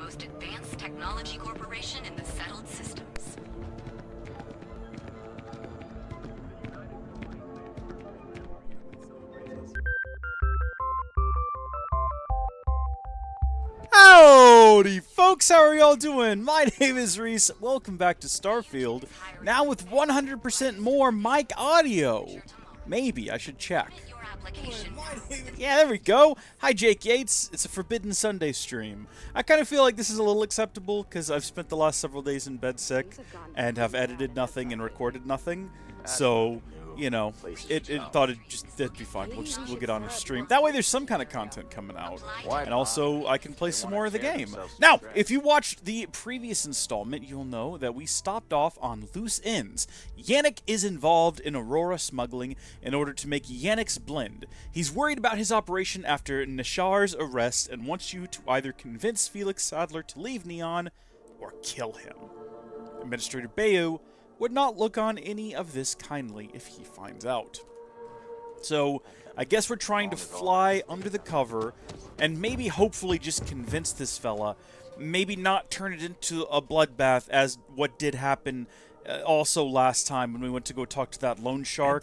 most advanced technology corporation in the settled systems. Howdy, folks! How are y'all doing? My name is Reese. Welcome back to Starfield. Now with 100% more mic audio. Maybe, I should check. Yeah, there we go. Hi, Jake Yates. It's a Forbidden Sunday stream. I kind of feel like this is a little acceptable because I've spent the last several days in bed sick and have edited nothing and recorded nothing. So, you know, it thought that'd be fine. We'll get on a stream. That way there's some kind of content coming out. And also, I can play some more of the game. Now, if you watched the previous installment, you'll know that we stopped off on loose ends. Yannick is involved in Aurora smuggling in order to make Yannick's blend. He's worried about his operation after Nishar's arrest and wants you to either convince Felix Sadler to leave Neon or kill him. Administrator Bayou would not look on any of this kindly if he finds out. So, I guess we're trying to fly under the cover and maybe hopefully just convince this fella, maybe not turn it into a bloodbath as what did happen also last time when we went to go talk to that loan shark,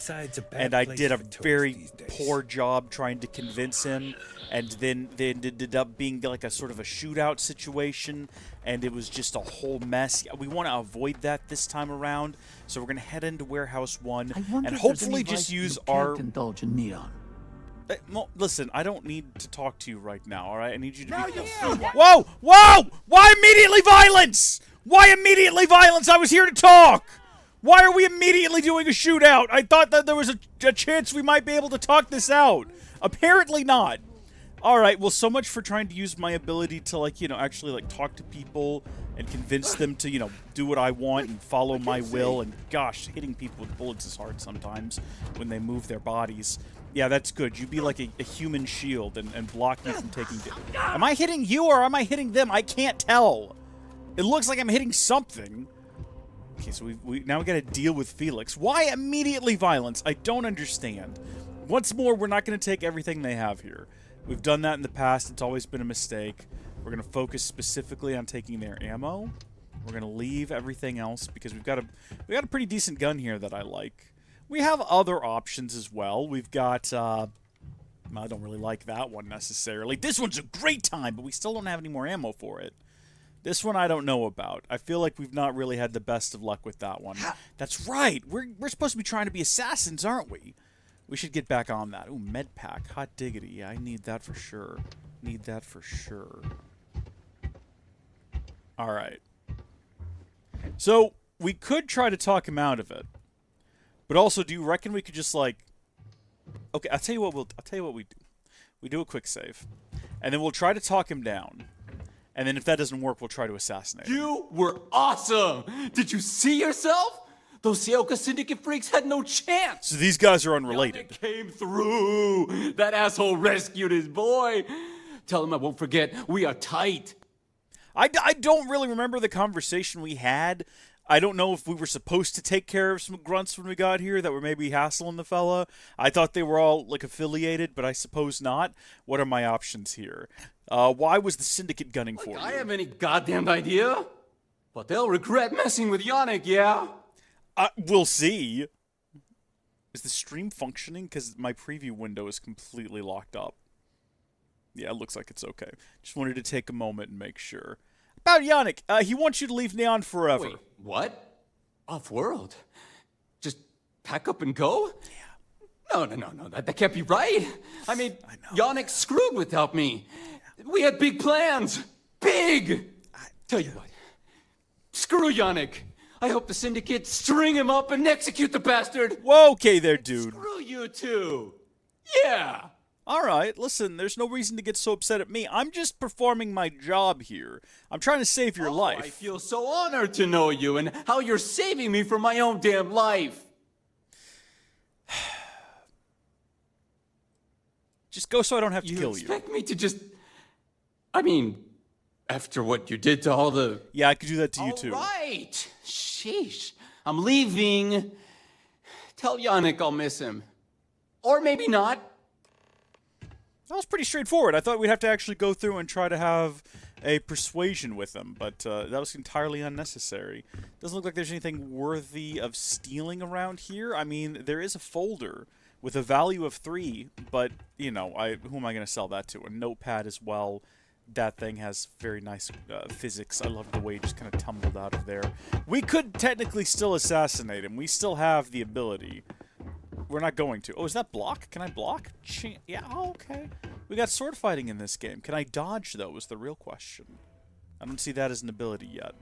and I did a very poor job trying to convince him, and then it ended up being like a sort of a shootout situation, and it was just a whole mess. We want to avoid that this time around, so we're going to head into Warehouse 1 and hopefully just use our... indulge in Neon. Well, listen, I don't need to talk to you right now, alright? I need you to be... Whoa! Whoa! Why immediately violence? Why immediately violence? I was here to talk! Why are we immediately doing a shootout? I thought that there was a chance we might be able to talk this out. Apparently not. Alright, well, so much for trying to use my ability to, like, you know, actually, like, talk to people and convince them to, you know, do what I want and follow my will. And, gosh, hitting people with bullets is hard sometimes when they move their bodies. Yeah, that's good. You be like a human shield and block you from taking... Am I hitting you or am I hitting them? I can't tell. It looks like I'm hitting something. Okay, so now we gotta deal with Felix. Why immediately violence? I don't understand. Once more, we're not gonna take everything they have here. We've done that in the past. It's always been a mistake. We're gonna focus specifically on taking their ammo. We're gonna leave everything else because we got a pretty decent gun here that I like. We have other options as well. We've got I don't really like that one necessarily. This one's a great time, but we still don't have any more ammo for it. This one I don't know about. I feel like we've not really had the best of luck with that one. That's right. We're supposed to be trying to be assassins, aren't we? We should get back on that. Ooh, med pack. Hot diggity. Yeah, I need that for sure. Need that for sure. All right. So, we could try to talk him out of it. But also, do you reckon we could just, like... Okay, I'll tell you what we do. We do a quick save. And then we'll try to talk him down. And then if that doesn't work, we'll try to assassinate him. You were awesome! Did you see yourself? Those Seoka Syndicate freaks had no chance! So these guys are unrelated. Yannick came through! That asshole rescued his boy! Tell him I won't forget, we are tight! I don't really remember the conversation we had. I don't know if we were supposed to take care of some grunts when we got here that were maybe hassling the fella. I thought they were all, like, affiliated, but I suppose not. What are my options here? Why was the Syndicate gunning for you? I have any goddamn idea. But they'll regret messing with Yannick, yeah? We'll see. Is the stream functioning? Because my preview window is completely locked up. Yeah, it looks like it's okay. Just wanted to take a moment and make sure. About Yannick, he wants you to leave Neon forever. Wait, what? Off-world? Just pack up and go? Yeah. No, that can't be right. I mean, Yannick's screwed without me. We had big plans. Big! Tell you what. Screw Yannick. I hope the Syndicate string him up and execute the bastard. Whoa, okay there, dude. Screw you too. Yeah. Alright, listen, there's no reason to get so upset at me. I'm just performing my job here. I'm trying to save your life. I feel so honored to know you and how you're saving me from my own damn life. Just go so I don't have to kill you. You expect me to just... I mean, after what you did to all the... Yeah, I could do that to you too. All right. Sheesh. I'm leaving. Tell Yannick I'll miss him. Or maybe not. That was pretty straightforward. I thought we'd have to actually go through and try to have a persuasion with him, but that was entirely unnecessary. Doesn't look like there's anything worthy of stealing around here. I mean, there is a folder with a value of 3, but, you know, who am I going to sell that to? A notepad as well. That thing has very nice physics. I love the way it just kind of tumbled out of there. We could technically still assassinate him. We still have the ability. We're not going to. Oh, is that block? Can I block? Yeah, oh, okay. We got sword fighting in this game. Can I dodge, though, is the real question. I don't see that as an ability yet.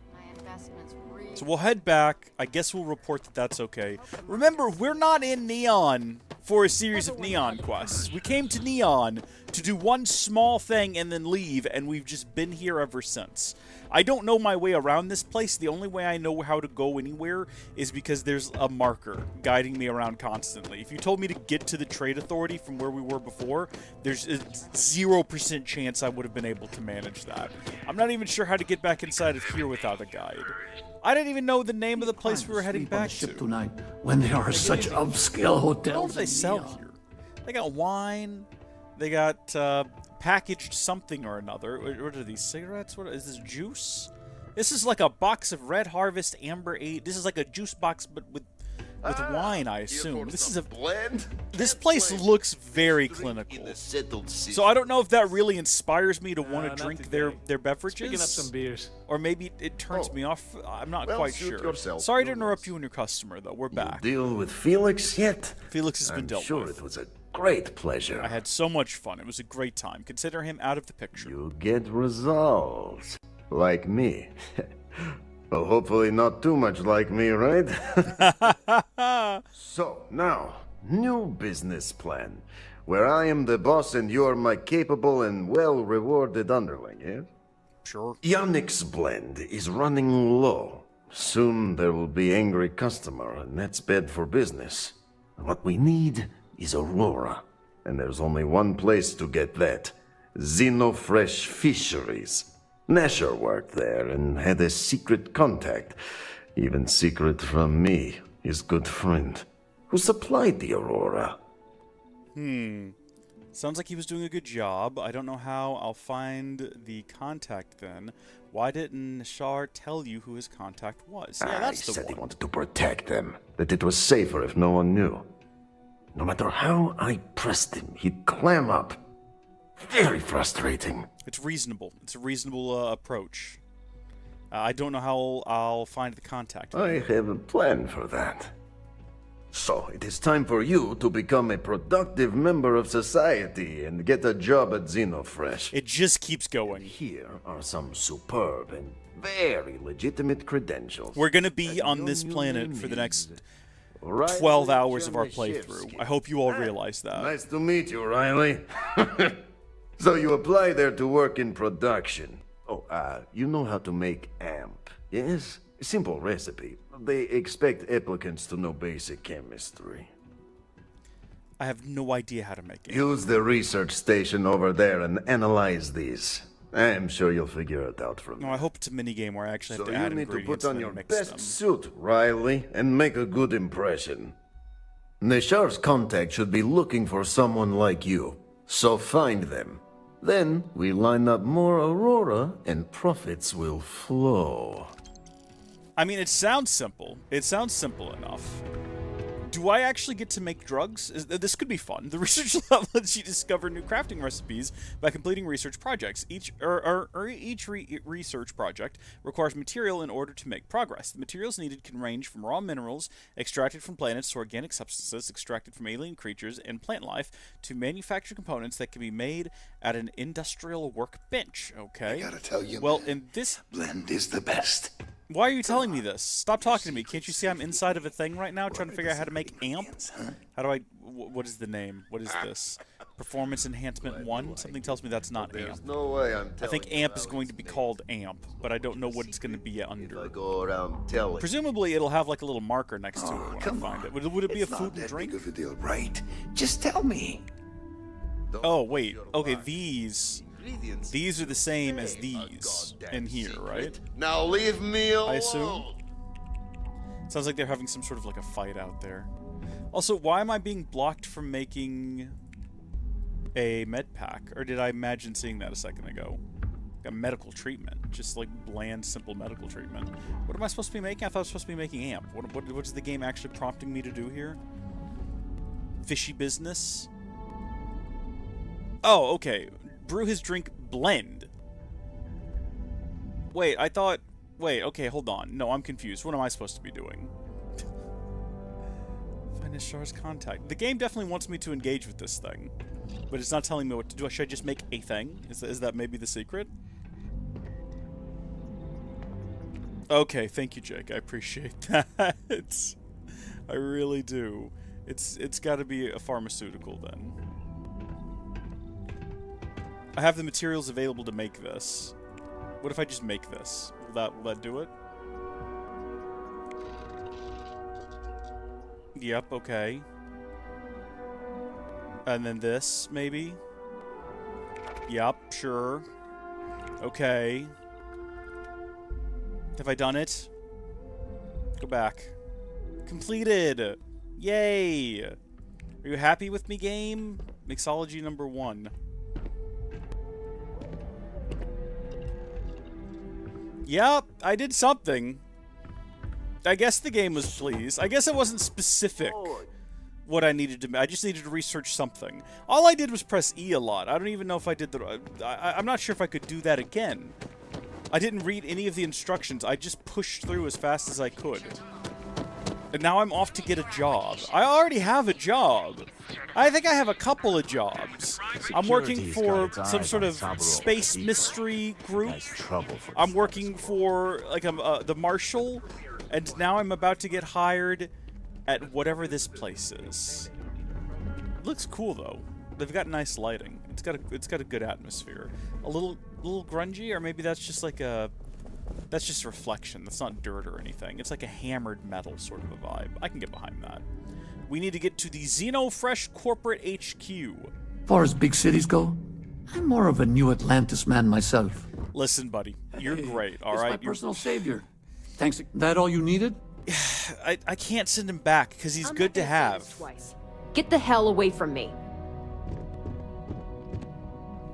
So we'll head back. I guess we'll report that that's okay. Remember, we're not in Neon for a series of Neon quests. We came to Neon to do one small thing and then leave, and we've just been here ever since. I don't know my way around this place. The only way I know how to go anywhere is because there's a marker guiding me around constantly. If you told me to get to the Trade Authority from where we were before, there's a 0% chance I would have been able to manage that. I'm not even sure how to get back inside of here without a guide. I didn't even know the name of the place we were heading back to. Tonight, when there are such upscale hotels. What do they sell here? They got wine. They got packaged something or another. What are these, cigarettes? What is this, juice? This is like a box of Red Harvest Amber 8. This is like a juice box, but with wine, I assume. This is a blend. This place looks very clinical. So I don't know if that really inspires me to want to drink their beverages. Picking up some beers. Or maybe it turns me off. I'm not quite sure. Sorry to interrupt you and your customer, though. We're back. Deal with Felix yet? Felix has been dealt with. I'm sure it was a great pleasure. I had so much fun. It was a great time. Consider him out of the picture. You get results. Like me. Well, hopefully not too much like me, right? So, now, new business plan. Where I am the boss and you're my capable and well-rewarded underling, yeah? Sure. Yannick's blend is running low. Soon there will be angry customer, and that's bad for business. What we need is Aurora. And there's only one place to get that. Xenofresh Fisheries. Nasher worked there and had a secret contact, even secret from me, his good friend, who supplied the Aurora. Sounds like he was doing a good job. I don't know how I'll find the contact then. Why didn't Nashar tell you who his contact was? Yeah, that's the He said one. he wanted to protect them, that it was safer if no one knew. No matter how I pressed him, he'd clam up. Very frustrating. It's reasonable. It's a reasonable approach. I don't know how I'll find the contact. I have a plan for that. So, it is time for you to become a productive member of society and get a job at Xenofresh. It just keeps going. Here are some superb and very legitimate credentials. We're going to be on this planet for the next 12 hours of our playthrough. I hope you all realize that. Nice to meet you, Riley. So you apply there to work in production. Oh, you know how to make amp, yes? Simple recipe. They expect applicants to know basic chemistry. I have no idea how to make it. Use the research station over there and analyze these. I'm sure you'll figure it out from No, there. I hope it's a mini game where I actually have So to add you need to ingredients put on and your then mix best them. suit, Riley, and make a good impression. Neshar's contact should be looking for someone like you. So find them. Then we line up more Aurora and profits will flow. I mean, it sounds simple. It sounds simple enough. Do I actually get to make drugs? This could be fun. The research lab lets you discover new crafting recipes by completing research projects. Each research project requires material in order to make progress. The materials needed can range from raw minerals extracted from planets to organic substances extracted from alien creatures and plant life to manufactured components that can be made at an industrial workbench. Okay. I gotta tell you, well, man, in this blend is the best. Why are you telling me this? Stop talking to me. Can't you see I'm inside of a thing right now trying to figure out how to make amp? How do I... What is the name? What is this? Performance Enhancement 1? Something tells me that's not amp. There's no way I'm telling I think amp is going to be called amp, but I don't know what it's going to be If I under. go around telling. Presumably it'll have like a little marker next to it when I Come find on. it. Would it be a It's food not and that drink? big of a deal, right? Just tell me. Oh, wait. Okay, these are the same as these in here, right? Now leave me alone. I assume. Sounds like they're having some sort of like a fight out there. Also, why am I being blocked from making a med pack? Or did I imagine seeing that a second ago? A medical treatment. Just like bland, simple medical treatment. What am I supposed to be making? I thought I was supposed to be making amp. What is the game actually prompting me to do here? Fishy business? Oh, okay. Brew his drink blend. Wait, I thought... Wait, okay, hold on. No, I'm confused. What am I supposed to be doing? Find Nishar's contact. The game definitely wants me to engage with this thing. But it's not telling me what to do. Should I just make a thing? Is that maybe the secret? Okay, thank you, Jake. I appreciate that. I really do. It's got to be a pharmaceutical then. I have the materials available to make this. What if I just make this? Will that do it? Yep, okay. And then this, maybe? Yep, sure. Okay. Have I done it? Go back. Completed! Yay! Are you happy with me, game? Mixology number 1. Yep, I did something. I guess the game was pleased. I guess it wasn't specific what I needed to... I just needed to research something. All I did was press E a lot. I don't even know if I did the... I'm not sure if I could do that again. I didn't read any of the instructions. I just pushed through as fast as I could. And now I'm off to get a job. I already have a job. I think I have a couple of jobs. I'm working for some sort of space mystery group. I'm working for like the Marshal, and now I'm about to get hired at whatever this place is. It looks cool though. They've got nice lighting. It's got a good atmosphere. A little grungy, or maybe that's just like a... That's just reflection. That's not dirt or anything. It's like a hammered metal sort of a vibe. I can get behind that. We need to get to the Xenofresh corporate HQ. Far as big cities go, I'm more of a New Atlantis man myself. Listen, buddy. You're great, all It's right? my personal savior. Thanks. That all you needed? I can't send him back because he's good to have. Twice. Get the hell away from me.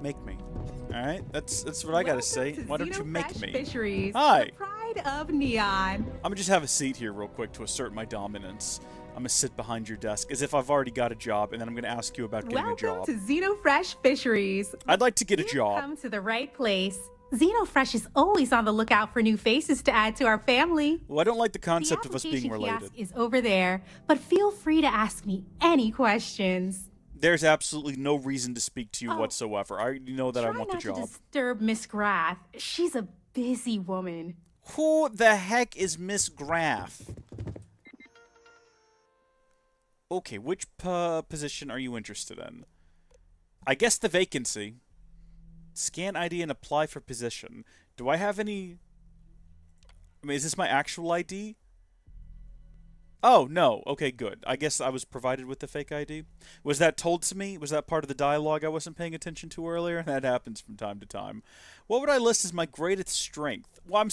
Make me. All right? That's what I gotta say. Why don't you make me? Fisheries, Hi. the pride of Neon. I'm gonna just have a seat here real quick to assert my dominance. I'm gonna sit behind your desk as if I've already got a job, and then I'm gonna ask you about getting a job. Welcome to Xenofresh Fisheries. I'd like to get a You've job. come to the right place. Xenofresh is always on the lookout for new faces to add to our family. Well, I don't like the concept of us being application related. kiosk is over there, but feel free to ask me any questions. There's absolutely no reason to speak to you whatsoever. I already know that I Try want the not to job. disturb Miss Graff. She's a busy woman. Who the heck is Miss Graff? Okay, which position are you interested in? I guess the vacancy. Scan ID and apply for position. Do I have any... I mean, is this my actual ID? Oh, no. Okay, good. I guess I was provided with the fake ID. Was that told to me? Was that part of the dialogue I wasn't paying attention to earlier? That happens from time to time. What would I list as my greatest strength? Well,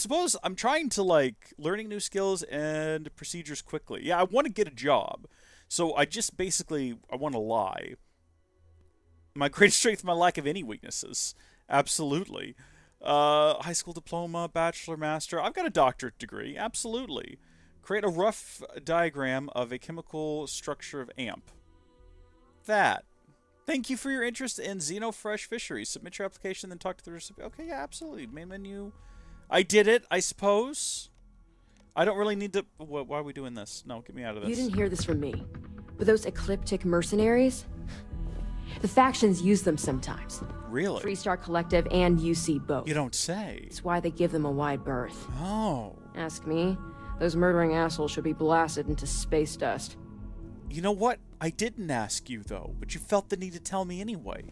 I'm trying to, like, learning new skills and procedures quickly. Yeah, I want to get a job. So I just basically, I want to lie. My greatest strength, my lack of any weaknesses. Absolutely. High school diploma, bachelor, master. I've got a doctorate degree. Absolutely. Create a rough diagram of a chemical structure of AMP. That. Thank you for your interest in Xenofresh Fisheries. Submit your application, then talk to the recipient. Okay, yeah, absolutely. Main menu. I did it, I suppose. I don't really need to... Why are we doing this? No, get me out of this. You didn't hear this from me. But those ecliptic mercenaries? The factions use them sometimes. Really? Freestar Collective and UC both. You don't say. It's why they give them a wide berth. Oh. Ask me. Those murdering assholes should be blasted into space dust. You know what? I didn't ask you, though, but you felt the need to tell me anyway.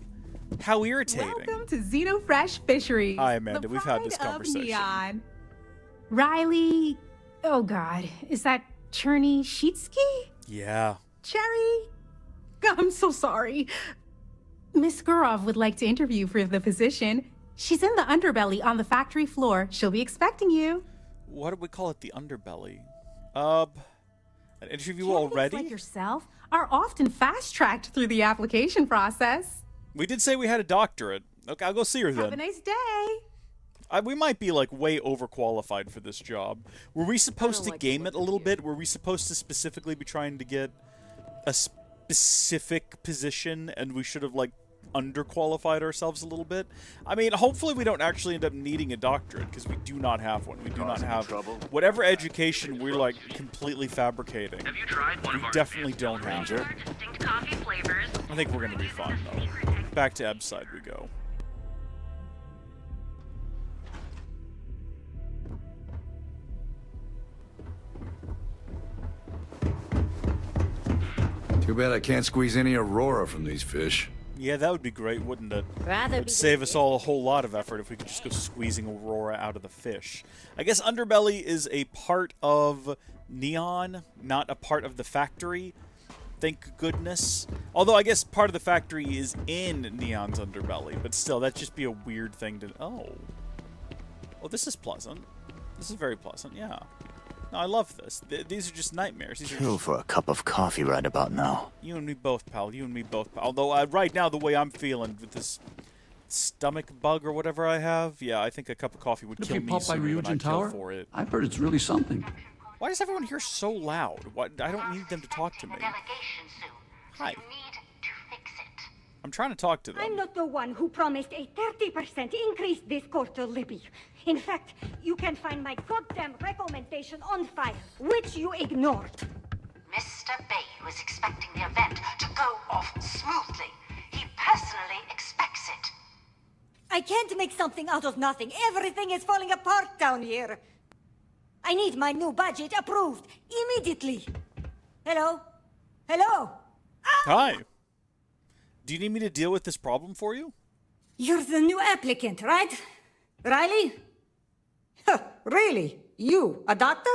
How irritating. Welcome to Xenofresh Fisheries. Hi, Amanda. the We've had this pride of conversation. Neon. Riley... Oh, God. Is that Cherny-Sheetsky? Yeah. Cherry? I'm so sorry. Miss Gurov would like to interview for the position. She's in the underbelly on the factory floor. She'll be expecting you. What do we call it? The underbelly. An interview already? Like yourself are often fast-tracked through the application process. We did say we had a doctorate. Okay, I'll go see her then. Have a nice day. We might be like way overqualified for this job. Were we supposed to like game it a little here. bit? Were we supposed to specifically be trying to get a specific position, and we should have like underqualified ourselves a little bit? I mean, hopefully we don't actually end up needing a doctorate, because we do not have one. We do not have whatever education we're like completely fabricating. Have you tried one We of our definitely advanced don't have it. Ranger? Distinct coffee flavors. I think we're gonna be fine though. Back to Eb's side we go. Too bad I can't squeeze any Aurora from these fish. Yeah, that would be great, wouldn't it? Rather It'd be save us all a whole lot of effort if we could just go squeezing Aurora out of the fish. I guess Underbelly is a part of Neon, not a part of the factory. Thank goodness. Although I guess part of the factory is in Neon's Underbelly, but still, that'd just be a weird thing to... Oh. Oh, this is pleasant. This is very pleasant, yeah. No, I love this. These are just nightmares. These are Chill just... for a cup of coffee right about now. You and me both, pal. You and me both, pal. Although, right now, the way I'm feeling with this stomach bug or whatever I have, yeah, I think a cup of coffee would kill Looking me pop by sooner than Ryujin I'd kill Tower? for it. I've heard it's really something. Why is everyone here so loud? What? I don't need them to talk to me. Delegation soon. Hi. You need to fix it. I'm trying to talk to them. I'm not the one who promised a 30% increase this quarter, Libby. In fact, you can find my goddamn recommendation on file, which you ignored. Mr. Bay was expecting the event to go off smoothly. He personally expects it. I can't make something out of nothing. Everything is falling apart down here. I need my new budget approved immediately. Hello? Hello? Hi. Do you need me to deal with this problem for you? You're the new applicant, right? Riley? Huh, really? You, a doctor?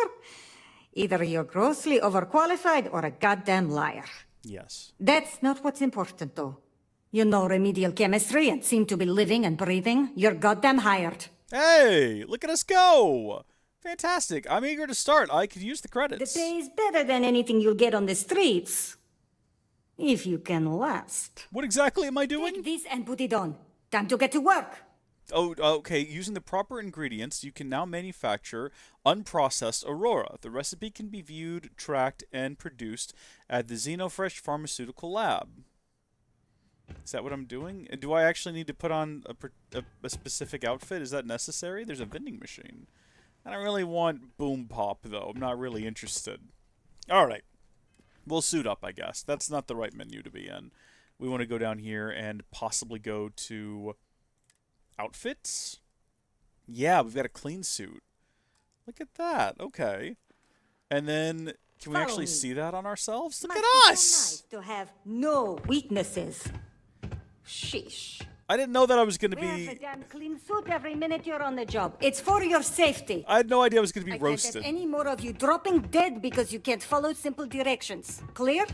Either you're grossly overqualified or a goddamn liar. Yes. That's not what's important, though. You know remedial chemistry and seem to be living and breathing. You're goddamn hired. Hey, look at us go! Fantastic. I'm eager to start. I could use the The credits. pay is better than anything you'll get on the streets. If you can last. What exactly am I Take doing? this and put it on. Time to get to work. Oh, okay. Using the proper ingredients, you can now manufacture unprocessed Aurora. The recipe can be viewed, tracked, and produced at the Xenofresh Pharmaceutical Lab. Is that what I'm doing? Do I actually need to put on a specific outfit? Is that necessary? There's a vending machine. I don't really want Boom Pop, though. I'm not really interested. Alright. We'll suit up, I guess. That's not the right menu to be in. We want to go down here and possibly go to outfits? Yeah, we've got a clean suit. Look at that. Okay. And then, can we Follow actually me. see that on ourselves? Look Must at be so us! nice to have no weaknesses. Sheesh. I didn't know that I was going to Wear be... the damn clean suit every minute you're on the job. It's for your safety. I had no idea I was going to be I can't roasted. have any more of you dropping dead because you can't follow simple directions. Clear?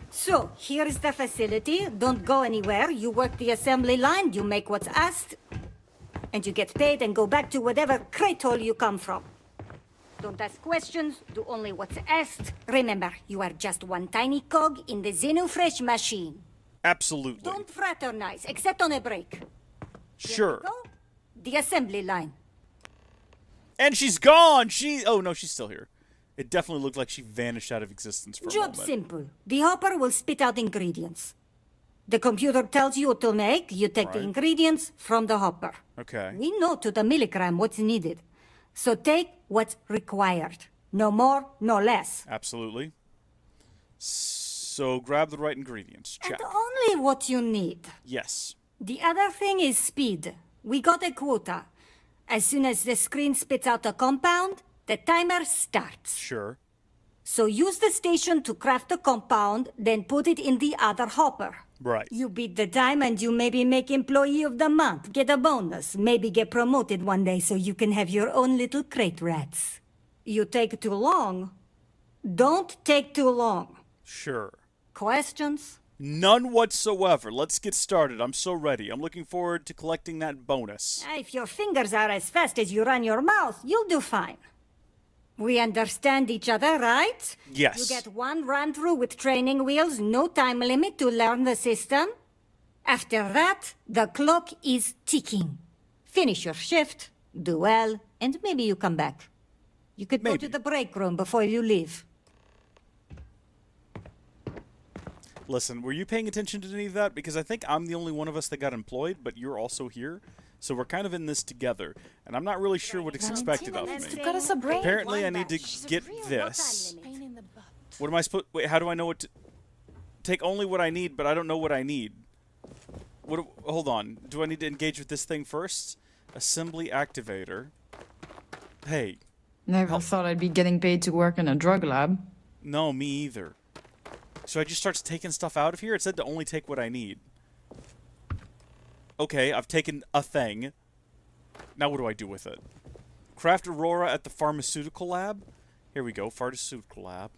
So, here is the facility. Don't go anywhere. You work the assembly line, you make what's asked, and you get paid and go back to whatever crate hole you come from. Don't ask questions, do only what's asked. Remember, you are just one tiny cog in the Xenofresh machine. Absolutely. Don't fraternize, except on a break. Sure. Go. The assembly line. And she's gone! Oh, no, she's still here. It definitely looked like she vanished out of existence for a Job moment. simple. The hopper will spit out ingredients. The computer tells you what to make, you take the Right. ingredients from the hopper. Okay. We know to the milligram what's needed. So take what's required. No more, no less. Absolutely. So grab the right ingredients. Check. And only what you need. Yes. The other thing is speed. We got a quota. As soon as the screen spits out a compound, the timer starts. Sure. So use the station to craft the compound, then put it in the other hopper. Right. You beat the time and you maybe make Employee of the Month, get a bonus, maybe get promoted one day so you can have your own little crate rats. You take too long. Don't take too long. Sure. Questions? None whatsoever. Let's get started. I'm so ready. I'm looking forward to collecting that bonus. If your fingers are as fast as you run your mouth, you'll do fine. We understand each other, right? Yes. You get one run through with training wheels, no time limit to learn the system. After that, the clock is ticking. Finish your shift, do well, and maybe you come back. You could go Maybe. to the break room before you leave. Listen, were you paying attention to any of that? Because I think I'm the only one of us that got employed, but you're also here. So we're kind of in this together. And I'm not really sure what is expected of me. Got us a break. Apparently I need to get this. What am I supposed... Wait, how do I know what to... Take only what I need, but I don't know what I need. Hold on. Do I need to engage with this thing first? Assembly activator. Hey. Never thought I'd be getting paid to work in a drug lab. No, me either. So I just start taking stuff out of here? It said to only take what I need. Okay, I've taken a thing. Now what do I do with it? Craft Aurora at the pharmaceutical lab? Here we go, pharmaceutical lab.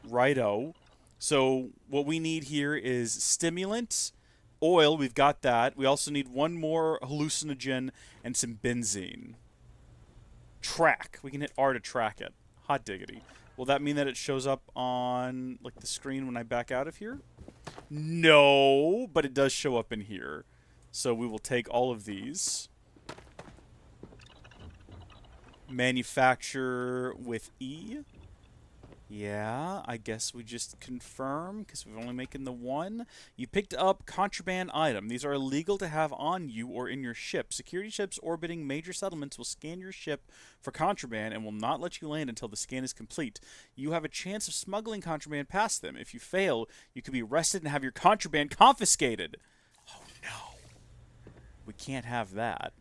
Righto. So what we need here is stimulant, oil, we've got that. We also need one more hallucinogen and some benzene. Track. We can hit R to track it. Hot diggity. Will that mean that it shows up on like the screen when I back out of here? No, but it does show up in here. So we will take all of these. Manufacture with E. Yeah, I guess we just confirm, because we're only making the one. You picked up contraband item. These are illegal to have on you or in your ship. Security ships orbiting major settlements will scan your ship for contraband and will not let you land until the scan is complete. You have a chance of smuggling contraband past them. If you fail, you could be arrested and have your contraband confiscated. Oh, no. We can't have that.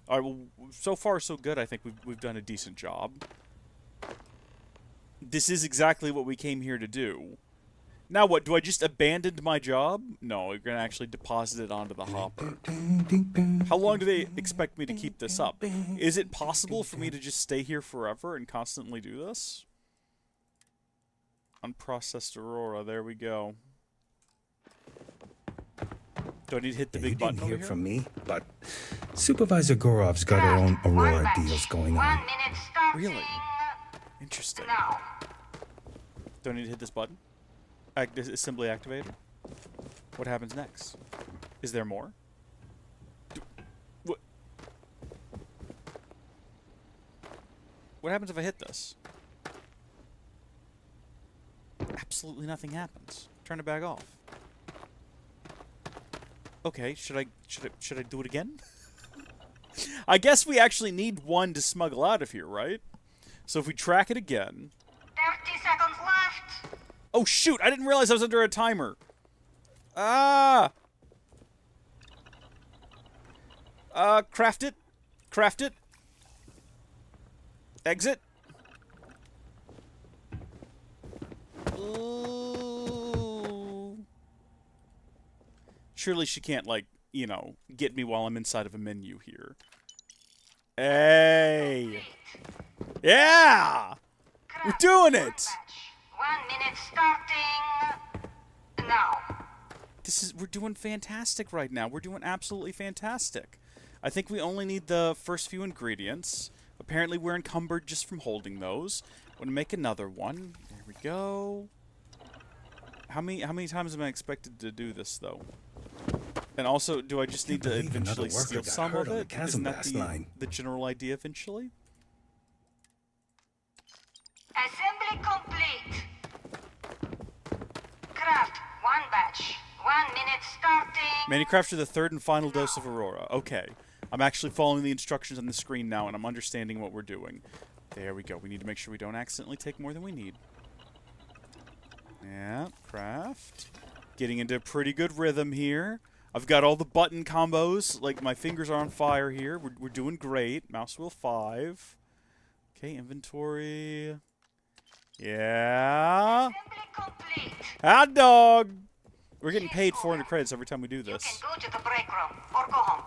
All right, well, so far so good. I think we've done a decent job. This is exactly what we came here to do. Now what, do I just abandon my job? No, we're going to actually deposit it onto the hopper. How long do they expect me to keep this up? Is it possible for me to just stay here forever and constantly do this? Unprocessed Aurora, there we go. Do I need to hit the big button over hear here? from me, but Supervisor Gorov's got her own Aurora deals going on. Really? Interesting. Do I need to hit this button? This assembly activator? What happens next? Is there more? What happens if I hit this? Absolutely nothing happens. Turn it back off. Okay, should I do it again? I guess we actually need one to smuggle out of here, right? So if we track it again... 30 seconds left. Oh shoot, I didn't realize I was under a timer. Ah! Craft it. Craft it. Exit. Ooh. Surely she can't, like, you know, get me while I'm inside of a menu here. Hey! Yeah! We're doing it! 1 minute starting now. We're doing fantastic right now. We're doing absolutely fantastic. I think we only need the first few ingredients. Apparently we're encumbered just from holding those. I'm gonna make another one. There we go. How many times am I expected to do this though? And also, do I just need to eventually steal some of it? Isn't that the general idea eventually? Assembly complete. Craft 1 batch. 1 minute starting. Manufacture the third and final dose of Aurora. Okay. I'm actually following the instructions on the screen now, and I'm understanding what we're doing. There we go. We need to make sure we don't accidentally take more than we need. Yeah, craft. Getting into a pretty good rhythm here. I've got all the button combos. Like, my fingers are on fire here. We're doing great. Mouse wheel 5. Okay, inventory. Yeah. Hot dog! We're getting paid 400 credits every time we do this. You can go to the break room or go home.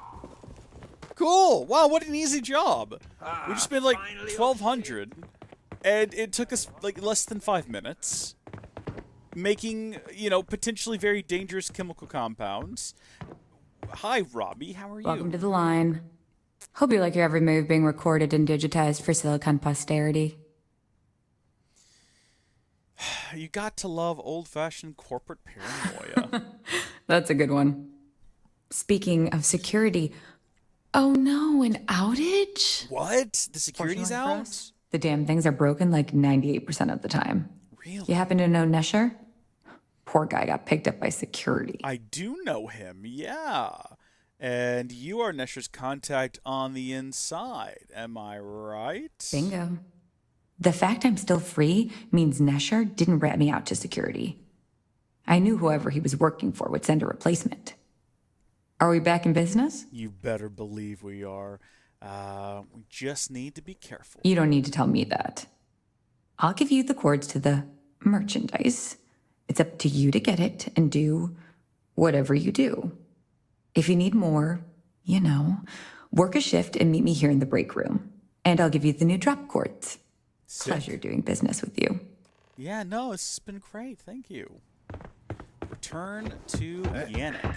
Cool! Wow, what an easy job! We just spent like 1,200, and it took us like less than 5 minutes, making, you know, potentially very dangerous chemical compounds. Hi, Robbie, how are you? Welcome to the line. Hope you like your every move being recorded and digitized for Silicon posterity. You got to love old-fashioned corporate paranoia. That's a good one. Speaking of security, Oh no, an outage? What? The security's Fortunately for out? us, the damn things are broken like 98% of the time. Really? You happen to know Nesher? Poor guy got picked up by security. I do know him, yeah. And you are Nesher's contact on the inside, am I right? Bingo. The fact I'm still free means Nesher didn't rat me out to security. I knew whoever he was working for would send a replacement. Are we back in business? You better believe we are. We just need to be careful. You don't need to tell me that. I'll give you the cords to the merchandise. It's up to you to get it and do whatever you do. If you need more, work a shift and meet me here in the break room. And I'll give you the new drop cords. Sick. Pleasure doing business with you. Yeah, no, it's been great. Thank you. Return to Yannick.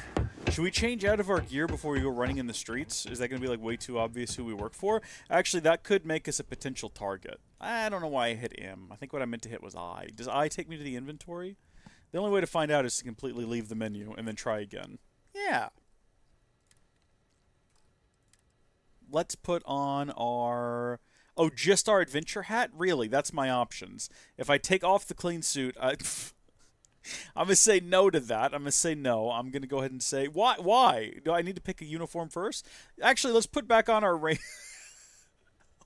Should we change out of our gear before we go running in the streets? Is that going to be like way too obvious who we work for? Actually, that could make us a potential target. I don't know why I hit M. I think what I meant to hit was I. Does I take me to the inventory? The only way to find out is to completely leave the menu and then try again. Yeah. Let's put on our... Oh, just our adventure hat? Really? That's my options. If I take off the clean suit, I'm going to say no to that. I'm going to say no. I'm going to go ahead and say... Why? Why? Do I need to pick a uniform first? Actually, let's put back on our...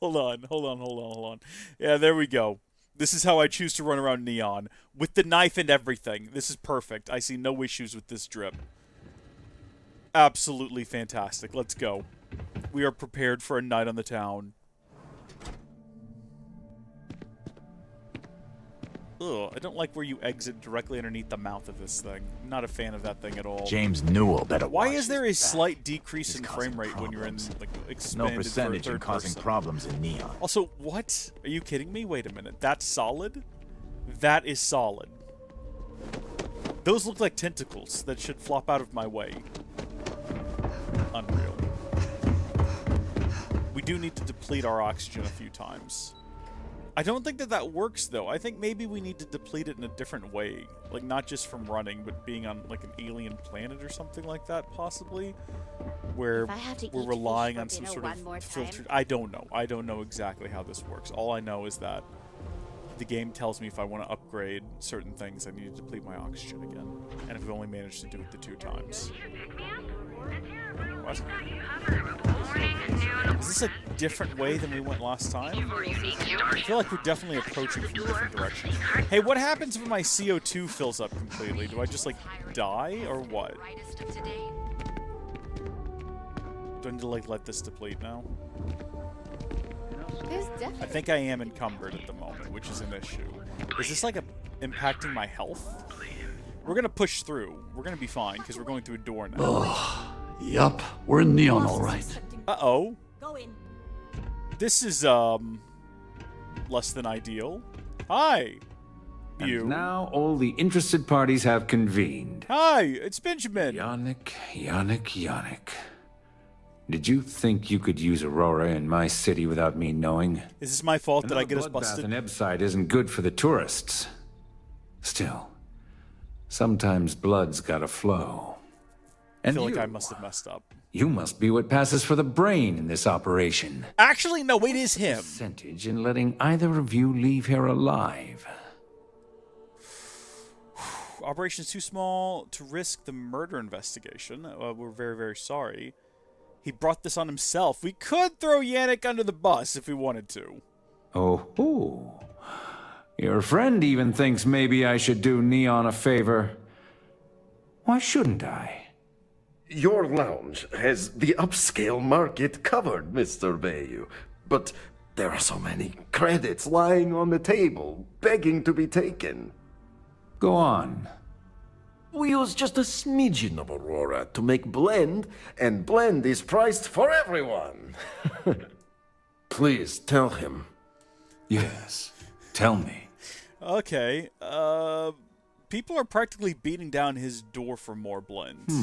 Hold on. Yeah, there we go. This is how I choose to run around Neon. With the knife and everything. This is perfect. I see no issues with this drip. Absolutely fantastic. Let's go. We are prepared for a night on the town. Ugh, I don't like where you exit directly underneath the mouth of this thing. I'm not a fan of that thing at all. James Newell better Why watch is there a his slight decrease He's in causing frame rate when you're in problems. like No expanded percentage for in third causing person? problems in Neon. Also, what? Are you kidding me? Wait a minute. That's solid? That is solid. Those look like tentacles that should flop out of my way. Unreal. We do need to deplete our oxygen a few times. I don't think that that works, though. I think maybe we need to deplete it in a different way. Like, not just from running, but being on, like, an alien planet or something like that, possibly. Where we're relying on some sort of filtered... I don't know. I don't know exactly how this works. All I know is that the game tells me if I want to upgrade certain things, I need to deplete my oxygen again. And if we only managed to do it the 2 times. What? Is this a different way than we went last time? I feel like we're definitely approaching from a different direction. Hey, what happens when my CO2 fills up completely? Do I just, like, die, or what? Do I need to, like, let this deplete now? I think I am encumbered at the moment, which is an issue. Is this, like, impacting my health? We're gonna push through. We're gonna be fine, because we're going through a door now. Oh, yup. We're in Neon, all right. Uh-oh. This is, less than ideal. Hi. You. And now all the interested parties have convened. Hi, it's Benjamin. Yannick. Did you think you could use Aurora in my city without me knowing? Is this my fault that I get us busted? Another bloodbath in Ebside isn't good for the tourists. Still, sometimes blood's gotta flow. I feel like I must have messed up. You must be what passes for the brain in this operation. Actually, no, it is him. Percentage in letting either of you leave here alive. Operation's too small to risk the murder investigation. We're very, very sorry. He brought this on himself. We could throw Yannick under the bus if we wanted to. Oh, your friend even thinks maybe I should do Neon a favor. Why shouldn't I? Your lounge has the upscale market covered, Mr. Bayou. But there are so many credits lying on the table, begging to be taken. Go on. We use just a smidgen of Aurora to make blend, and blend is priced for everyone. Please tell him. Yes, tell me. Okay, people are practically beating down his door for more blends.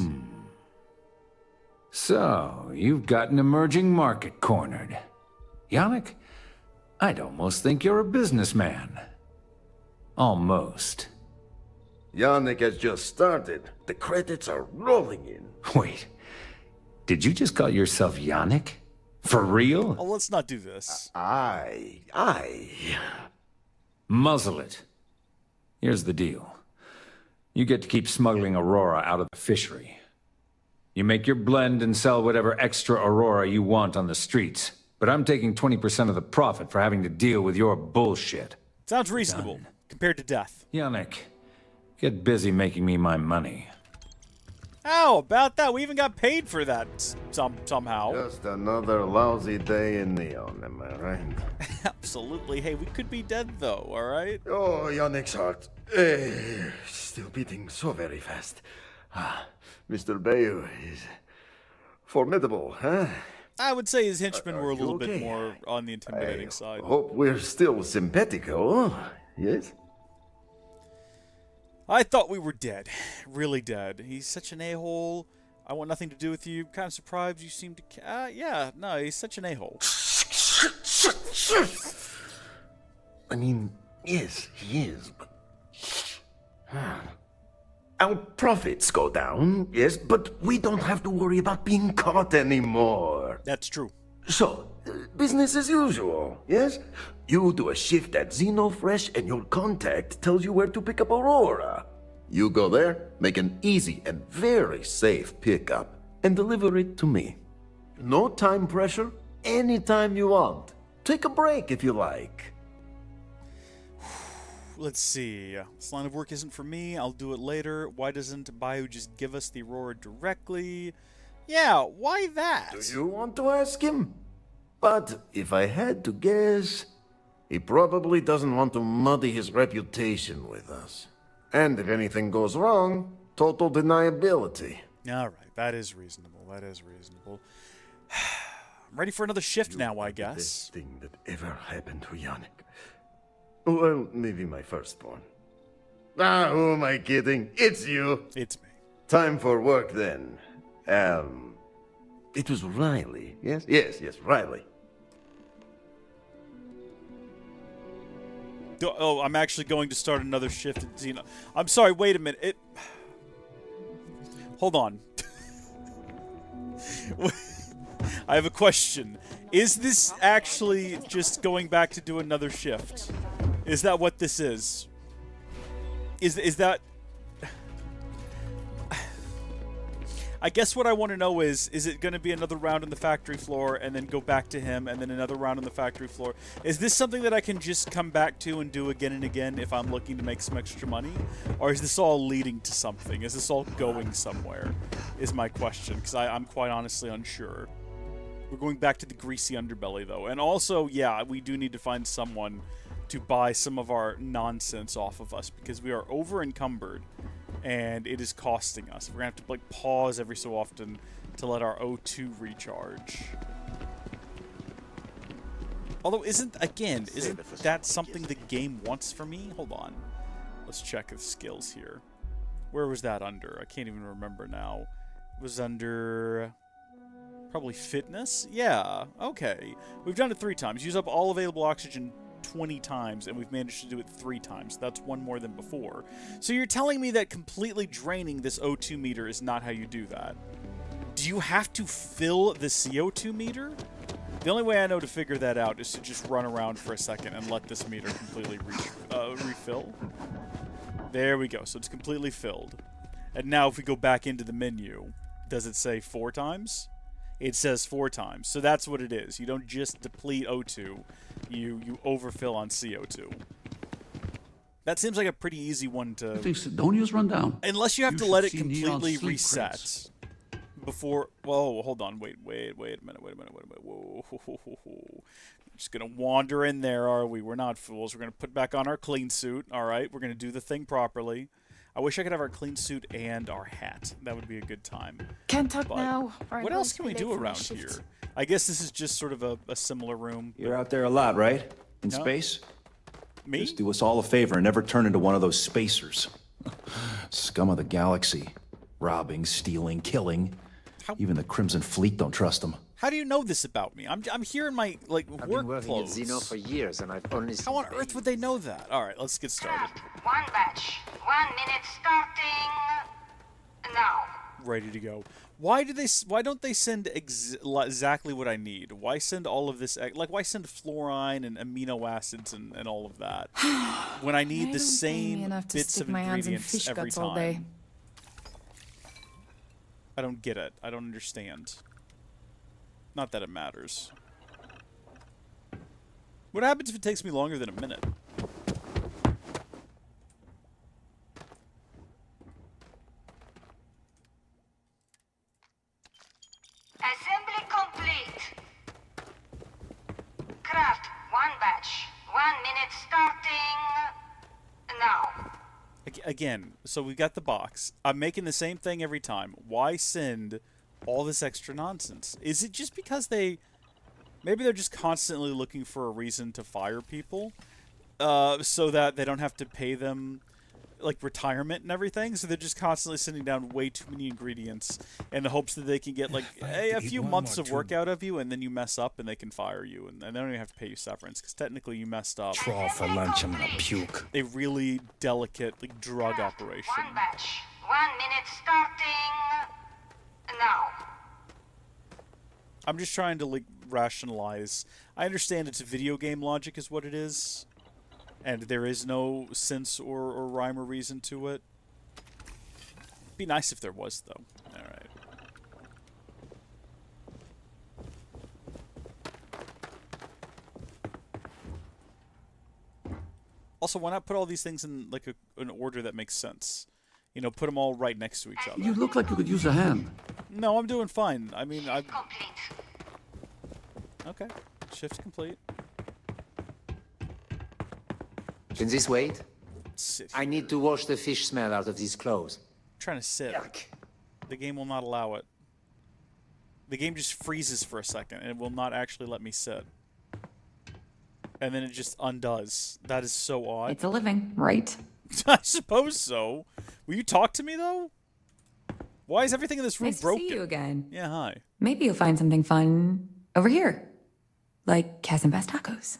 So, you've got an emerging market cornered. Yannick, I'd almost think you're a businessman. Almost. Yannick has just started. The credits are rolling in. Wait, Did you just call yourself Yannick? For real? Oh, let's not do this. Muzzle it. Here's the deal. You get to keep smuggling Aurora out of the fishery. You make your blend and sell whatever extra Aurora you want on the streets. But I'm taking 20% of the profit for having to deal with your bullshit. Sounds reasonable, compared to death. Yannick, get busy making me my money. How about that? We even got paid for that somehow. Just another lousy day in Neon, am I right? Absolutely. Hey, we could be dead though, alright? Oh, Yannick's heart. Still beating so very fast. Mr. Bayou is formidable, huh? I would say his henchmen were a little okay? bit more on the intimidating side. Hope we're still simpatico, yes? I thought we were dead. Really dead. He's such an a-hole. I want nothing to do with you. Kind of surprised you seem to... yeah, no, he's such an a-hole. I mean, yes, he is, but... Our profits go down, yes, but we don't have to worry about being caught anymore. That's true. So, business as usual, yes? You do a shift at Xenofresh and your contact tells you where to pick up Aurora. You go there, make an easy and very safe pickup, and deliver it to me. No time pressure, anytime you want. Take a break if you like. Let's see. This line of work isn't for me. I'll do it later. Why doesn't Bayou just give us the Aurora directly? Yeah, why that? Do you want to ask him? But if I had to guess, he probably doesn't want to muddy his reputation with us. And if anything goes wrong, total deniability. Alright, that is reasonable. That is reasonable. I'm ready for another shift now, I guess. The best thing that ever happened to Yannick. Well, maybe my firstborn. Who am I kidding? It's you. It's me. Time for work then. It was Riley, yes? Yes, Riley. Oh, I'm actually going to start another shift at Xeno. I'm sorry, wait a minute. Hold on. I have a question. Is this actually just going back to do another shift? Is that what this is? Is that... I guess what I want to know is it going to be another round on the factory floor and then go back to him and then another round on the factory floor? Is this something that I can just come back to and do again and again if I'm looking to make some extra money? Or is this all leading to something? Is this all going somewhere? Is my question, because I'm quite honestly unsure. We're going back to the greasy underbelly, though. And also, yeah, we do need to find someone to buy some of our nonsense off of us because we are over-encumbered. And it is costing us. We're gonna have to like pause every so often to let our O2 recharge. Although isn't that something the game wants for me? Hold on. Let's check the skills here. Where was that under? I can't even remember now. It was under probably fitness? Yeah, okay. We've done it 3 times. Use up all available oxygen 20 times, and we've managed to do it 3 times. That's 1 more than before. So you're telling me that completely draining this O2 meter is not how you do that? Do you have to fill the CO2 meter? The only way I know to figure that out is to just run around for a second and let this meter completely refill. There we go. So it's completely filled. And now if we go back into the menu, does it say 4 times? It says 4 times. So that's what it is. You don't just deplete O2. You overfill on CO2. That seems like a pretty easy one to... Sidonia's run down. Unless you have to let it completely reset. Before... Whoa, hold on. Wait a minute. Whoa. I'm just going to wander in there, are we? We're not fools. We're going to put back on our clean suit. All right, we're going to do the thing properly. I wish I could have our clean suit and our hat. That would be a good time. Can't talk now. What else can we do around here? I guess this is just sort of a similar room. You're out there a lot, right? In space? Me? Just do us all a favor and never turn into one of those spacers. Scum of the galaxy. Robbing, stealing, killing. Even the Crimson Fleet don't trust them. How do you know this about me? I'm here in my work clothes. I've been working at Xeno for years, and I've only seen... How on earth would they know that? All right, let's get started. 1 batch. 1 minute starting now. ready to go. Why don't they send exactly what I need? Why send all of this? Like, why send fluorine and amino acids and all of that when I need the same bits of ingredients every time? All day. I don't get it. I don't understand. Not that it matters. What happens if it takes me longer than a minute? Assembly complete. Craft 1 batch. 1 minute starting now. Again, so we've got the box. I'm making the same thing every time. Why send all this extra nonsense? Is it just because maybe they're just constantly looking for a reason to fire people, so that they don't have to pay them, like, retirement and everything? So they're just constantly sending down way too many ingredients in the hopes that they can get, like, a few months of work out of you, and then you mess up and they can fire you, and they don't even have to pay you severance, because technically you messed up. Draw for lunch, I'm gonna puke. A really delicate, like, drug operation. 1 batch. 1 minute starting now. I'm just trying to, like, rationalize. I understand it's video game logic is what it is, and there is no sense or rhyme or reason to it. Be nice if there was, though. Alright. Also, why not put all these things in, like, an order that makes sense? You know, put them all right next to each other. You look like you could use a hand. No, I'm doing fine. I mean, Okay. Shift complete. Can this wait? Sit I need to wash the fish smell out of these clothes. I'm trying to sit. Yuck. The game will not allow it. The game just freezes for a second, and it will not actually let me sit. And then it just undoes. That is so odd. It's a living, right? I suppose so. Will you talk to me, though? Why is everything in this room Nice broken? to see you again. Yeah, hi. Maybe you'll find something fun over here. Like Cas and Bass tacos.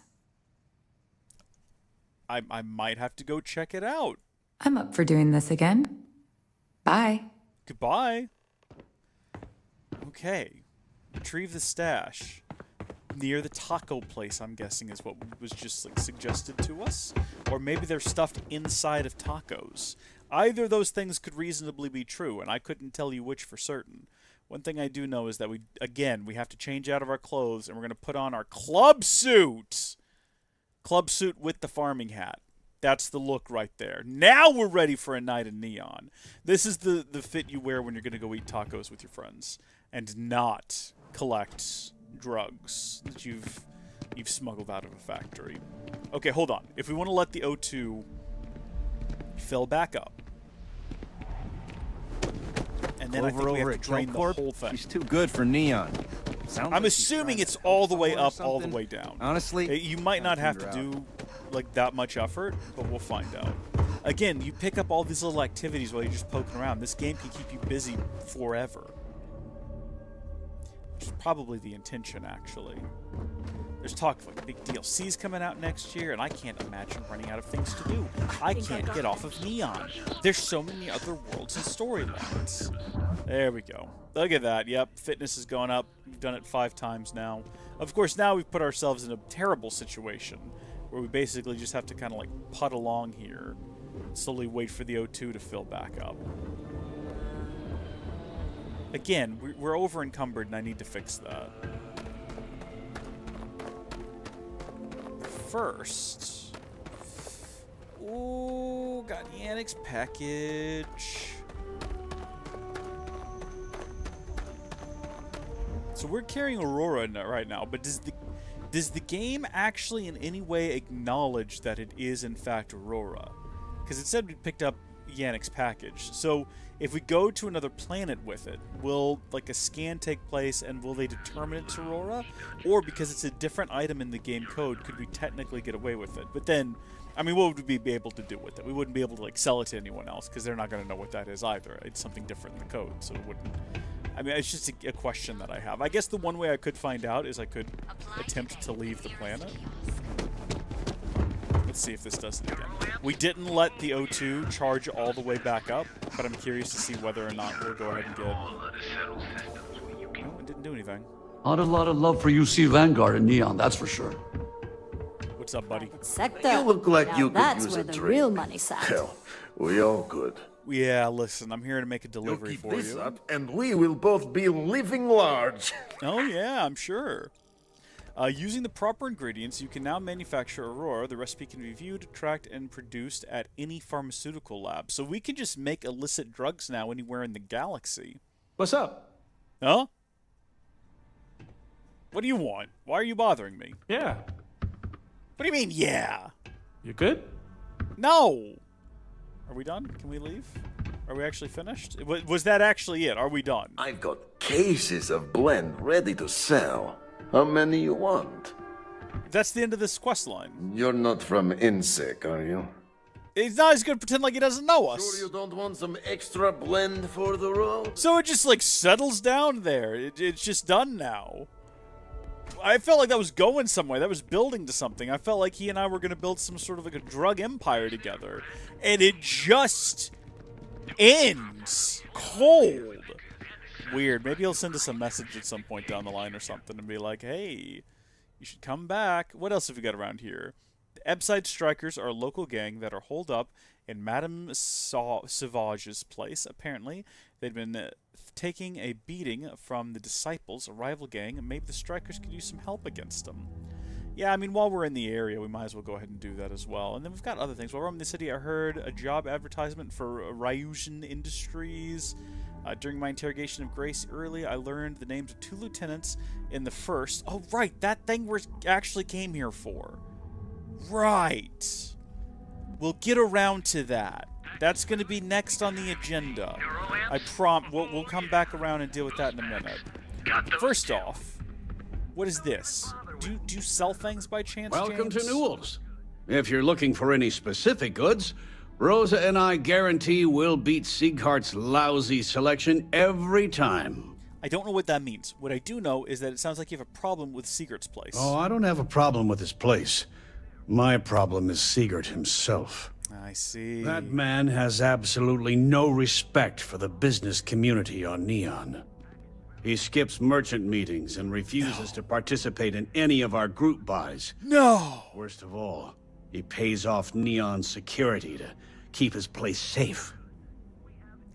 I might have to go check it out. I'm up for doing this again. Bye. Goodbye. Okay. Retrieve the stash. Near the taco place, I'm guessing, is what was just, like, suggested to us. Or maybe they're stuffed inside of tacos. Either of those things could reasonably be true, and I couldn't tell you which for certain. One thing I do know is that we have to change out of our clothes, and we're going to put on our club suit. Club suit with the farming hat. That's the look right there. Now we're ready for a night in neon. This is the fit you wear when you're going to go eat tacos with your friends. And not collect drugs that you've smuggled out of a factory. Okay, hold on. If we want to let the O2 fill back up, and then I think we have to drain the whole thing. She's too good for neon. I'm assuming it's all the way up, all the way down. Honestly, you might not have to do, like, that much effort, but we'll find out. Again, you pick up all these little activities while you're just poking around. This game can keep you busy forever. Which is probably the intention, actually. There's talk of, like, big DLCs coming out next year, and I can't imagine running out of things to do. I can't get off of Neon. There's so many other worlds and storylines. There we go. Look at that. Yep, fitness has gone up. We've done it 5 times now. Of course, now we've put ourselves in a terrible situation where we basically just have to kind of, like, putt along here, slowly wait for the O2 to fill back up. Again, we're over-encumbered, and I need to fix that. First... Ooh, got Yannick's package. So we're carrying Aurora right now, but does the game actually in any way acknowledge that it is in fact Aurora? Because it said we picked up Yannick's package. So if we go to another planet with it, will, like, a scan take place and will they determine it's Aurora? Or because it's a different item in the game code, could we technically get away with it? But then, I mean, what would we be able to do with it? We wouldn't be able to, like, sell it to anyone else because they're not going to know what that is either. It's something different in the code, so it wouldn't... I mean, it's just a question that I have. I guess the one way I could find out is I could attempt to leave the planet. Let's see if this does it again. We didn't let the O2 charge all the way back up, but I'm curious to see whether or not we'll go ahead and get... No, it didn't do anything. Not a lot of love for UC Vanguard and Neon, that's for sure. What's up, buddy? Sector. You look like Now you could that's use where a the drink. real money's sat. Hell, we all could. Yeah, listen, I'm here to make a You delivery keep for this you. up, and we will both be living large. Oh, yeah, I'm sure. Using the proper ingredients, you can now manufacture Aurora. The recipe can be viewed, tracked, and produced at any pharmaceutical lab. So we can just make illicit drugs now anywhere in the galaxy. What's up? Huh? What do you want? Why are you bothering me? Yeah. What do you mean, yeah? You good? No! Are we done? Can we leave? Are we actually finished? Was that actually it? Are we done? I've got cases of blend ready to sell. How many you want? That's the end of this quest line. You're not from INSEC, are you? He's not as good pretend like he doesn't know us. Sure you don't want some extra blend for the road? So it just like settles down there. It's just done now. I felt like that was going somewhere. That was building to something. I felt like he and I were going to build some sort of like a drug empire together. And it just ends cold. Weird. Maybe he'll send us a message at some point down the line or something and be like, hey, you should come back. What else have we got around here? The Ebside Strikers are a local gang that are holed up in Madame Sauvage's place. Apparently, they'd been taking a beating from the Disciples, a rival gang, and maybe the Strikers could use some help against them. Yeah, I mean, while we're in the area, we might as well go ahead and do that as well. And then we've got other things. While we're in the city, I heard a job advertisement for Ryusian Industries. During my interrogation of Grace early, I learned the names of 2 lieutenants in the first. Oh, right, that thing we actually came here for. Right. We'll get around to that. That's going to be next on the agenda. We'll come back around and deal with that in a minute. First off, what is this? Do you sell things by chance, Welcome James? to Newell's. If you're looking for any specific goods, Rosa and I guarantee we'll beat Sieghart's lousy selection every time. I don't know what that means. What I do know is that it sounds like you have a problem with Siegert's place. Oh, I don't have a problem with his place. My problem is Siegert himself. I see. That man has absolutely no respect for the business community on Neon. He skips merchant meetings and refuses to participate in any of our group buys. No! Worst of all, he pays off Neon's security to keep his place safe.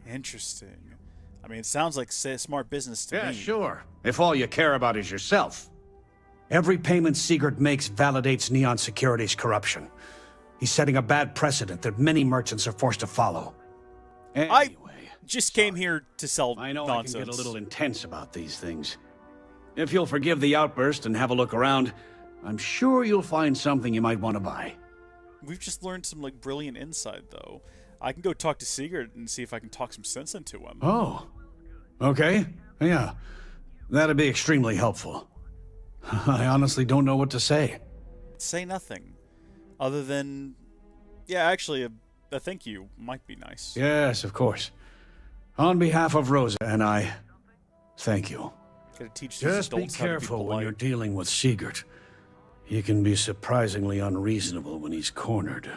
Interesting. I mean, it sounds like smart business to me. Yeah, sure. If all you care about is yourself. Every payment Siegert makes validates Neon Security's corruption. He's setting a bad precedent that many merchants are forced to follow. Anyway, I just came here to sell I know nonsense. I can get a little intense about these things. If you'll forgive the outburst and have a look around, I'm sure you'll find something you might want to buy. We've just learned some like brilliant insight, though. I can go talk to Siegert and see if I can talk some sense into him. Oh, okay. Yeah, that'd be extremely helpful. I honestly don't know what to say. Say nothing. Other than... Yeah, actually, a thank you might be nice. Yes, of course. On behalf of Rosa and I, thank you. Gotta teach these Just be adults how to be careful when polite. you're dealing with Siegert. He can be surprisingly unreasonable when he's cornered.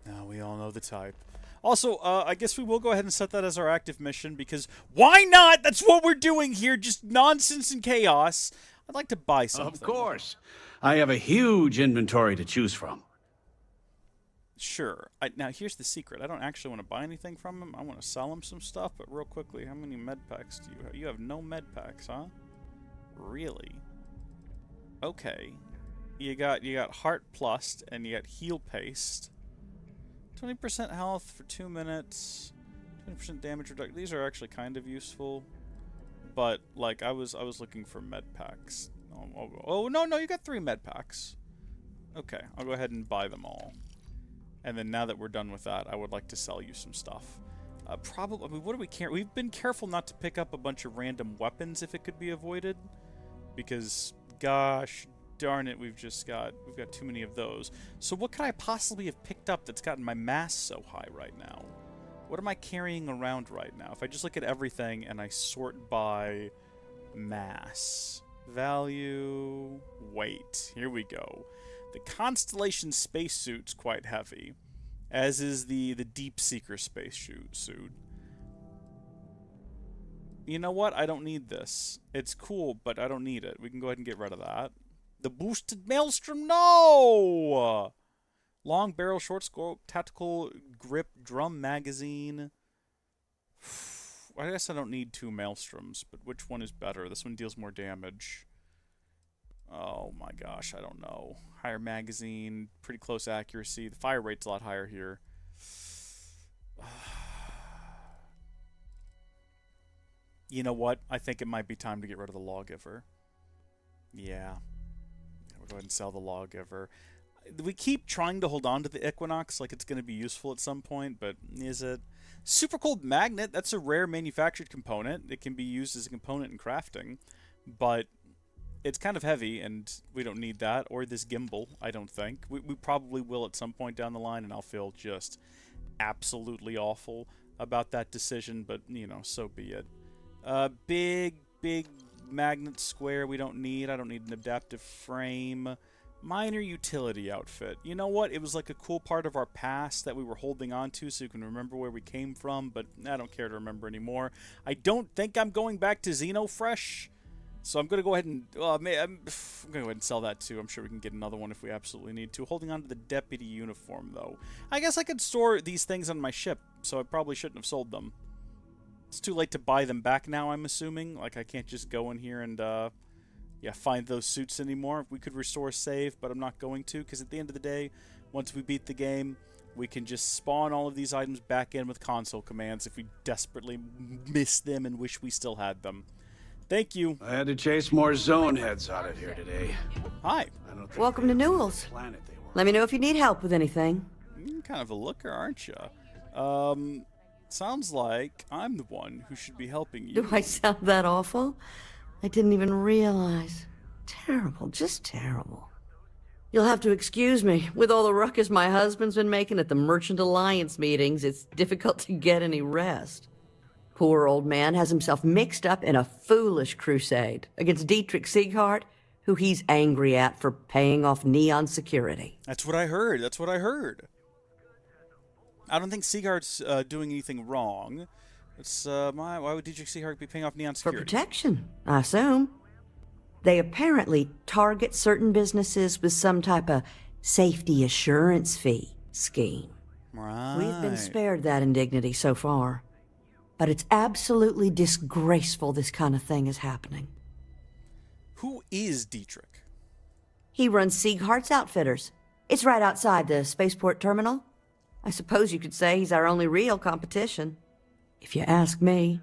No, we all know the type. Also, I guess we will go ahead and set that as our active mission, because why not? That's what we're doing here, just nonsense and chaos. I'd like to buy something. Of course. I have a huge inventory to choose from. Sure. Now, here's the secret. I don't actually want to buy anything from him. I want to sell him some stuff, but real quickly, how many med packs do you have? You have no med packs, huh? Really? Okay. You got Heart Plus, and you got Heal Paste. 20% health for 2 minutes. 20% damage reduction. These are actually kind of useful. But, like, I was looking for med packs. Oh, no, you got 3 med packs. Okay, I'll go ahead and buy them all. And then now that we're done with that, I would like to sell you some stuff. Probably, I mean, what do we care? We've been careful not to pick up a bunch of random weapons if it could be avoided. Because, gosh darn it, we've got too many of those. So what could I possibly have picked up that's gotten my mass so high right now? What am I carrying around right now? If I just look at everything and I sort by mass, value, weight. Here we go. The Constellation spacesuit's quite heavy, as is the Deep Seeker suit. You know what? I don't need this. It's cool, but I don't need it. We can go ahead and get rid of that. The boosted Maelstrom, no! Long barrel, short scope, tactical grip, drum magazine. I guess I don't need 2 Maelstroms, but which one is better? This one deals more damage. Oh my gosh, I don't know. Higher magazine, pretty close accuracy. The fire rate's a lot higher here. You know what? I think it might be time to get rid of the Lawgiver. Yeah. We'll go ahead and sell the Lawgiver. We keep trying to hold on to the Equinox like it's going to be useful at some point, but is it? Super Cold Magnet, that's a rare manufactured component. It can be used as a component in crafting, but it's kind of heavy, and we don't need that, or this gimbal, I don't think. We probably will at some point down the line, and I'll feel just absolutely awful about that decision, but, you know, so be it. Big magnet square we don't need. I don't need an adaptive frame. Minor utility outfit. You know what? It was like a cool part of our past that we were holding on to so you can remember where we came from, but I don't care to remember anymore. I don't think I'm going back to Xenofresh, so I'm going to go ahead and... I'm going to go ahead and sell that too. I'm sure we can get another one if we absolutely need to. Holding on to the deputy uniform, though. I guess I could store these things on my ship, so I probably shouldn't have sold them. It's too late to buy them back now, I'm assuming. Like, I can't just go in here and... find those suits anymore. We could restore save, but I'm not going to, because at the end of the day, once we beat the game, we can just spawn all of these items back in with console commands if we desperately miss them and wish we still had them. Thank you. I had to chase more zone heads out of here today. Hi. Welcome to Newell's. Let me know if you need help with anything. You're kind of a looker, aren't you? Sounds like I'm the one who should be helping you. Do I sound that awful? I didn't even realize. Terrible, just terrible. You'll have to excuse me. With all the ruckus my husband's been making at the Merchant Alliance meetings, it's difficult to get any rest. Poor old man has himself mixed up in a foolish crusade against Dietrich Sieghart, who he's angry at for paying off Neon Security. That's what I heard. I don't think Sieghart's doing anything wrong. It's, why would Dietrich Sieghart be paying off Neon Security? For protection, I assume. They apparently target certain businesses with some type of safety assurance fee scheme. Right. We've been spared that indignity so far. But it's absolutely disgraceful this kind of thing is happening. Who is Dietrich? He runs Sieghart's Outfitters. It's right outside the spaceport terminal. I suppose you could say he's our only real competition. If you ask me,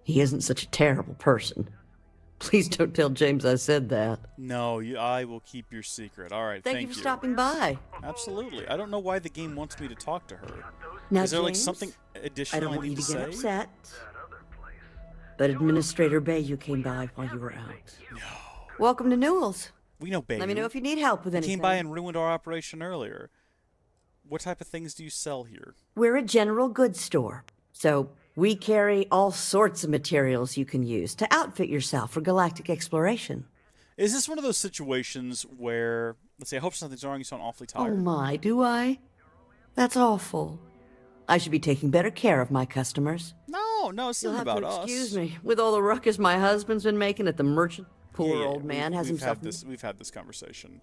he isn't such a terrible person. Please don't tell James I said that. No, I will keep your secret. All right, thank you for stopping by. Absolutely. I don't know why the game wants me to talk to her. Now, is there like James, something additional I don't want need you to to get say? upset, but Administrator Bayou came by while you were out. No. Welcome to Newell's. We know Bayou. Let me know if you need help with anything. He came by and ruined our operation earlier. What type of things do you sell here? We're a general goods store, so we carry all sorts of materials you can use to outfit yourself for galactic exploration. Is this one of those situations where, let's say, I hope something's wrong, you sound awfully tired? Oh my, do I? That's awful. I should be taking better care of my customers. No, it's not about us. Excuse me. With all the ruckus my husband's been making at the Merchant, poor old man has himself... We've had this conversation.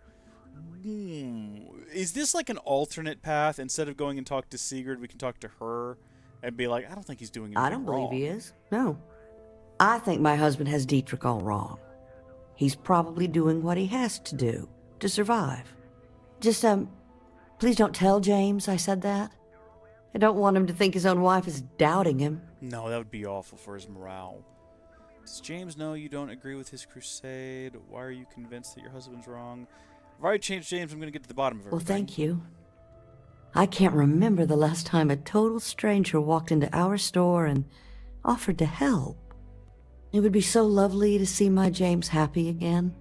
Is this like an alternate path? Instead of going and talk to Sigurd, we can talk to her and be like, I don't think he's doing anything I don't wrong. believe he is. No. I think my husband has Dietrich all wrong. He's probably doing what he has to do to survive. Just, please don't tell James I said that. I don't want him to think his own wife is doubting him. No, that would be awful for his morale. Does James know you don't agree with his crusade? Why are you convinced that your husband's wrong? I've already changed James. I'm going to get to the bottom of everything. Well, thank you. I can't remember the last time a total stranger walked into our store and offered to help. It would be so lovely to see my James happy again.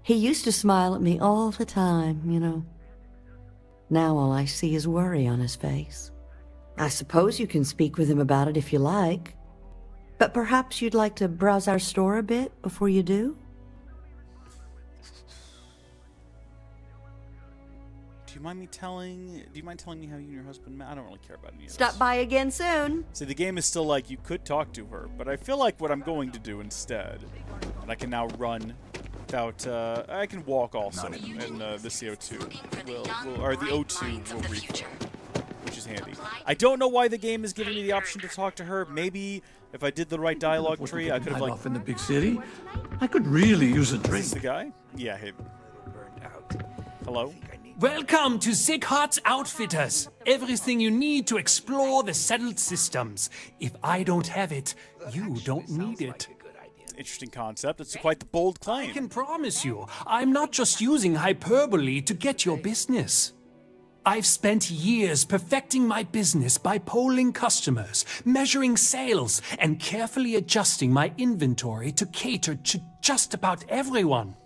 He used to smile at me all the time, you know. Now all I see is worry on his face. I suppose you can speak with him about it if you like. But perhaps you'd like to browse our store a bit before you do? Do you mind telling me how you and your husband met? I don't really care about any of this. Stop by again soon. See, the game is still like you could talk to her, but I feel like what I'm going to do instead, and I can now run without, I can walk also, and the CO2 or the O2 will refill, which is handy. I don't know why the game is giving me the option to talk to her. Maybe if I did the right dialogue tree, I could have like. Off in the big city, I could really use a drink. Is this the guy? Yeah. Hey. Hello. Welcome to Sick Heart's Outfitters. Everything you need to explore the settled systems. If I don't have it, you don't need it. Interesting concept. It's quite the bold claim. I can promise you, I'm not just using hyperbole to get your business. I've spent years perfecting my business by polling customers, measuring sales, and carefully adjusting my inventory to cater to just about everyone.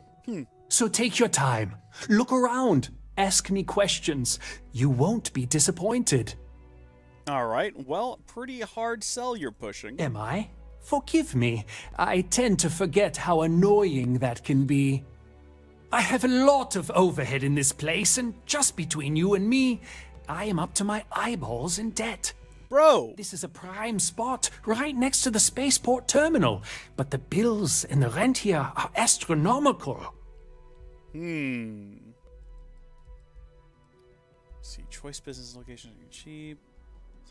So take your time, look around, ask me questions. You won't be disappointed. All right. Well, pretty hard sell you're pushing. Am I? Forgive me. I tend to forget how annoying that can be. I have a lot of overhead in this place, and just between you and me, I am up to my eyeballs in debt. Bro! This is a prime spot, right next to the spaceport terminal, but the bills and the rent here are astronomical. See, choice business location cheap.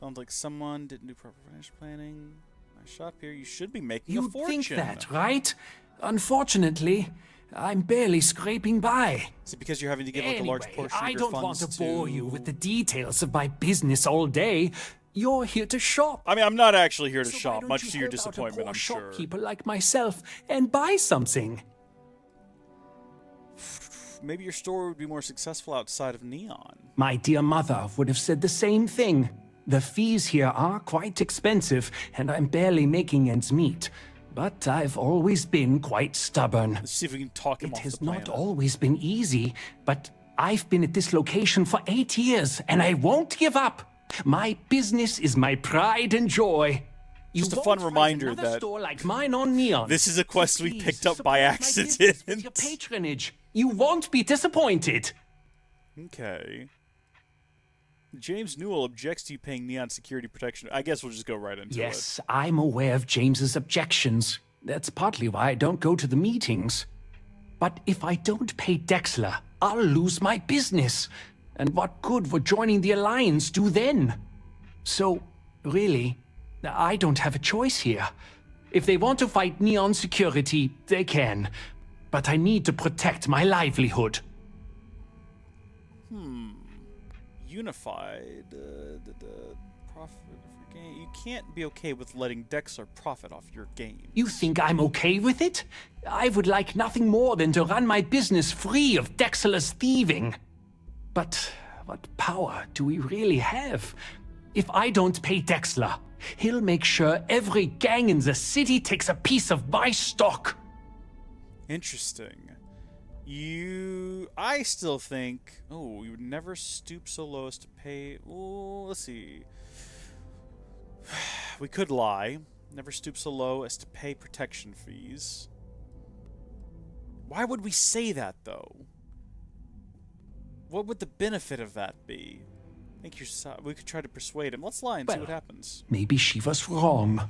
Sounds like someone didn't do proper financial planning. My shop here, you should be making a fortune. You think that, right? Unfortunately, I'm barely scraping by. Is it because you're having to give like a large portion I of your don't funds want to bore you with the details of my business all day. You're here to shop. I mean, I'm not actually here to shop, why much don't to you your help out a disappointment, poor I'm sure. shopkeeper like myself and buy something. Maybe your store would be more successful outside of Neon. My dear mother would have said the same thing. The fees here are quite expensive, and I'm barely making ends meet. But I've always been quite stubborn. Let's see if we can talk him off the It has planet. not always been easy, but I've been at this location for 8 years, and I won't give up. My business is my pride and joy. Just a fun reminder that store like mine on Neon. this is a quest we picked up by Your accident. patronage. You won't be disappointed. Okay. James Newell objects to you paying Neon security protection. I guess we'll just go right into it. Yes, I'm aware of James's objections. That's partly why I don't go to the meetings. But if I don't pay Dexler, I'll lose my business. And what good would joining the Alliance do then? So, really, I don't have a choice here. If they want to fight Neon security, they can. But I need to protect my livelihood. Unified. The profit of your game. You can't be okay with letting Dexler profit off your game. You think I'm okay with it? I would like nothing more than to run my business free of Dexler's thieving. But what power do we really have? If I don't pay Dexler, he'll make sure every gang in the city takes a piece of my stock. Interesting. I still think, we would never stoop so low as to pay, let's see. We could lie. Never stoop so low as to pay protection fees. Why would we say that, though? What would the benefit of that be? I think we could try to persuade him. Let's lie and see what happens. Maybe she was wrong.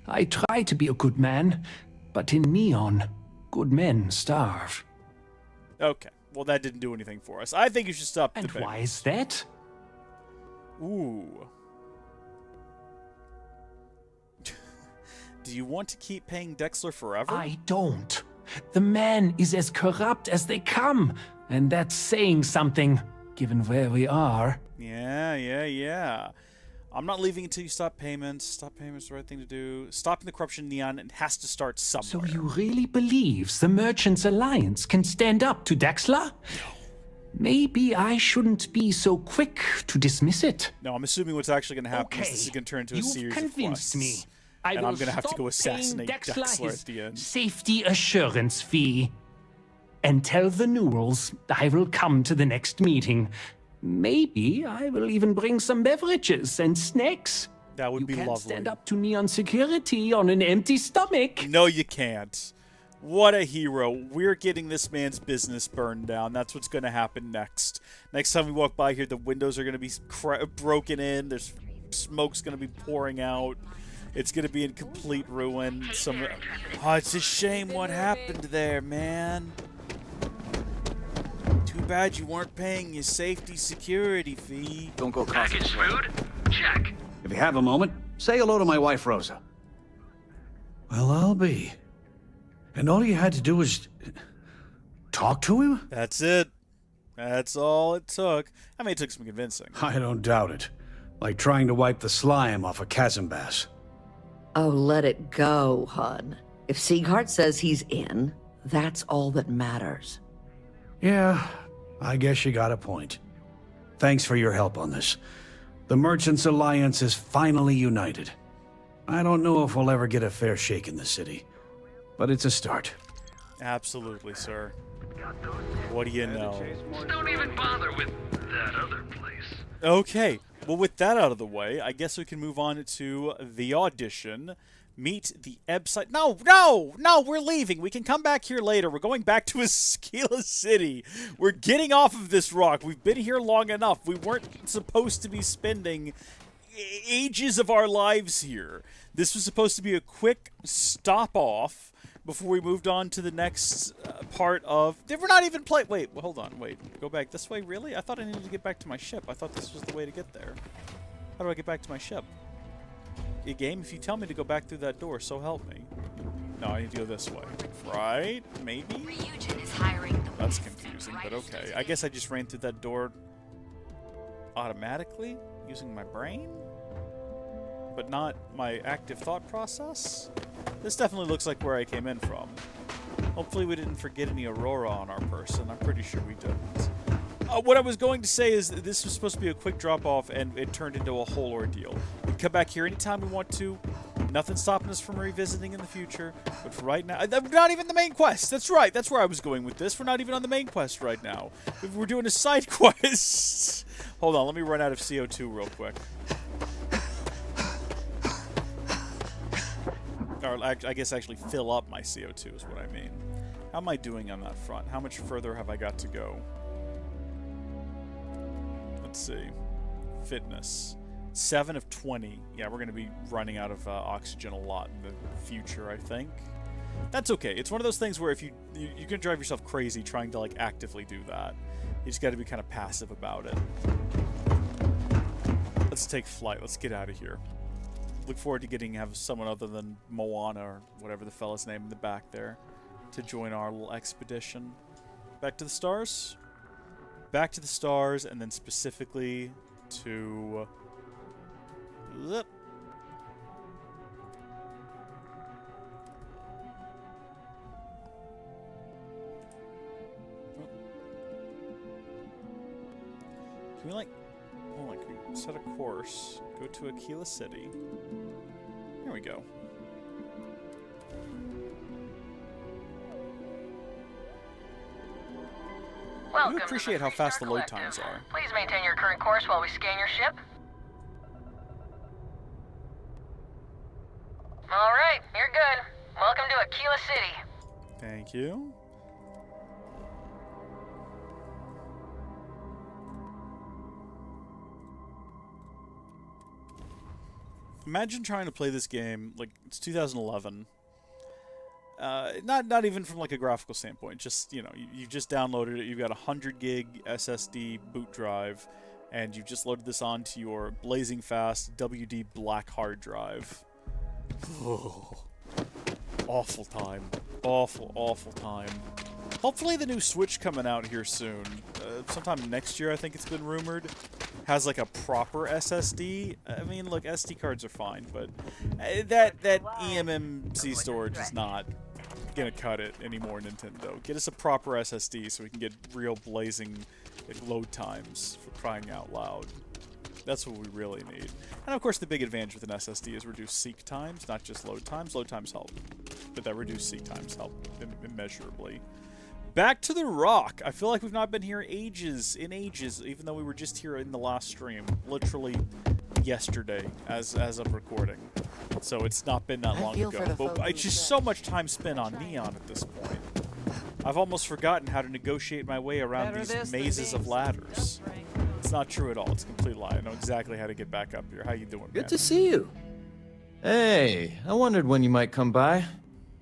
I try to be a good man, but in Neon, good men starve. Okay, well that didn't do anything for us. I think you should stop the And why is that? Ooh. Do you want to keep paying Dexler forever? I don't. The man is as corrupt as they come, and that's saying something, given where we are. Yeah. I'm not leaving until you stop payments. Stop payments is the right thing to do. Stopping the corruption in Neon, it has to start somewhere. So you really believe the Merchants Alliance can stand up to Dexler? Maybe I shouldn't be so quick to dismiss it. No, I'm assuming what's actually going to happen is this is going to turn into a series of quests. Me. And I'm going to have to go assassinate Dexler his at the end. Safety assurance fee. And tell the Newells I will come to the next meeting. Maybe I will even bring some beverages and snacks. That would be You can't lovely. stand up to Neon security on an empty stomach. No, you can't. What a hero. We're getting this man's business burned down. That's what's going to happen next. Next time we walk by here, the windows are going to be broken in. There's smoke's going to be pouring out. It's going to be in complete ruin. Oh, it's a shame what happened there, man. Too bad you weren't paying your safety security fee. Don't go Package food? Check. If you have a moment, say hello to my wife, Rosa. Well, I'll be. And all you had to do was talk to him? That's it. That's all it took. I mean, it took some convincing. I don't doubt it. Like trying to wipe the slime off a chasm bass. Oh, let it go, hon. If Sieghart says he's in, that's all that matters. Yeah, I guess you got a point. Thanks for your help on this. The Merchants Alliance is finally united. I don't know if we'll ever get a fair shake in the city, but it's a start. Absolutely, sir. What do you know? Don't even bother with that other place. Okay, well, with that out of the way, I guess we can move on to the audition. Meet the Ebsite. No, we're leaving. We can come back here later. We're going back to Esquila City. We're getting off of this rock. We've been here long enough. We weren't supposed to be spending ages of our lives here. This was supposed to be a quick stop-off before we moved on to the next part of... We're not even playing... Wait, hold on. Wait, go back this way? Really? I thought I needed to get back to my ship. I thought this was the way to get there. How do I get back to my ship? Game, if you tell me to go back through that door, so help me. No, I need to go this way. Right? Maybe? That's confusing, but okay. I guess I just ran through that door automatically, using my brain? But not my active thought process? This definitely looks like where I came in from. Hopefully we didn't forget any Aurora on our person. I'm pretty sure we didn't. What I was going to say is that this was supposed to be a quick drop-off, and it turned into a whole ordeal. We can come back here anytime we want to. Nothing's stopping us from revisiting in the future. But for right now... Not even the main quest! That's right! That's where I was going with this. We're not even on the main quest right now. We're doing a side quest. Hold on, let me run out of CO2 real quick. Or I guess actually fill up my CO2 is what I mean. How am I doing on that front? How much further have I got to go? Let's see. Fitness. 7 of 20. Yeah, we're going to be running out of oxygen a lot in the future, I think. That's okay. It's one of those things where if you can drive yourself crazy trying to like actively do that. You just got to be kind of passive about it. Let's take flight. Let's get out of here. Look forward to have someone other than Moana or whatever the fella's name in the back there to join our little expedition. Back to the stars? Back to the stars, and then specifically to... Can we, like... Hold on, can we set a course? Go to Aquila City. There we go. I do appreciate how fast the load times are. Please maintain your current course while we scan your ship. All right, you're good. Welcome to Aquila City. Thank you. Imagine trying to play this game, like, it's 2011. Not even from, like, a graphical standpoint. Just, you know, you just downloaded it. You've got a 100 gig SSD boot drive, and you've just loaded this onto your blazing fast WD black hard drive. Oh, awful time. Awful, awful time. Hopefully the new Switch coming out here soon, sometime next year I think it's been rumored, has like a proper SSD. I mean, look, SD cards are fine, but that eMMC storage is not gonna cut it anymore, Nintendo. Get us a proper SSD so we can get real blazing load times, for crying out loud. That's what we really need. And of course the big advantage with an SSD is reduced seek times, not just load times. Load times help, but that reduced seek times help immeasurably. Back to the rock. I feel like we've not been here in ages, even though we were just here in the last stream. Literally yesterday as of recording. So it's not been that long ago. But it's just so much time spent on Neon at this point. I've almost forgotten how to negotiate my way around these mazes of ladders. It's not true at all. It's a complete lie. I know exactly how to get back up here. How you doing, man? Good to see you. Hey, I wondered when you might come by.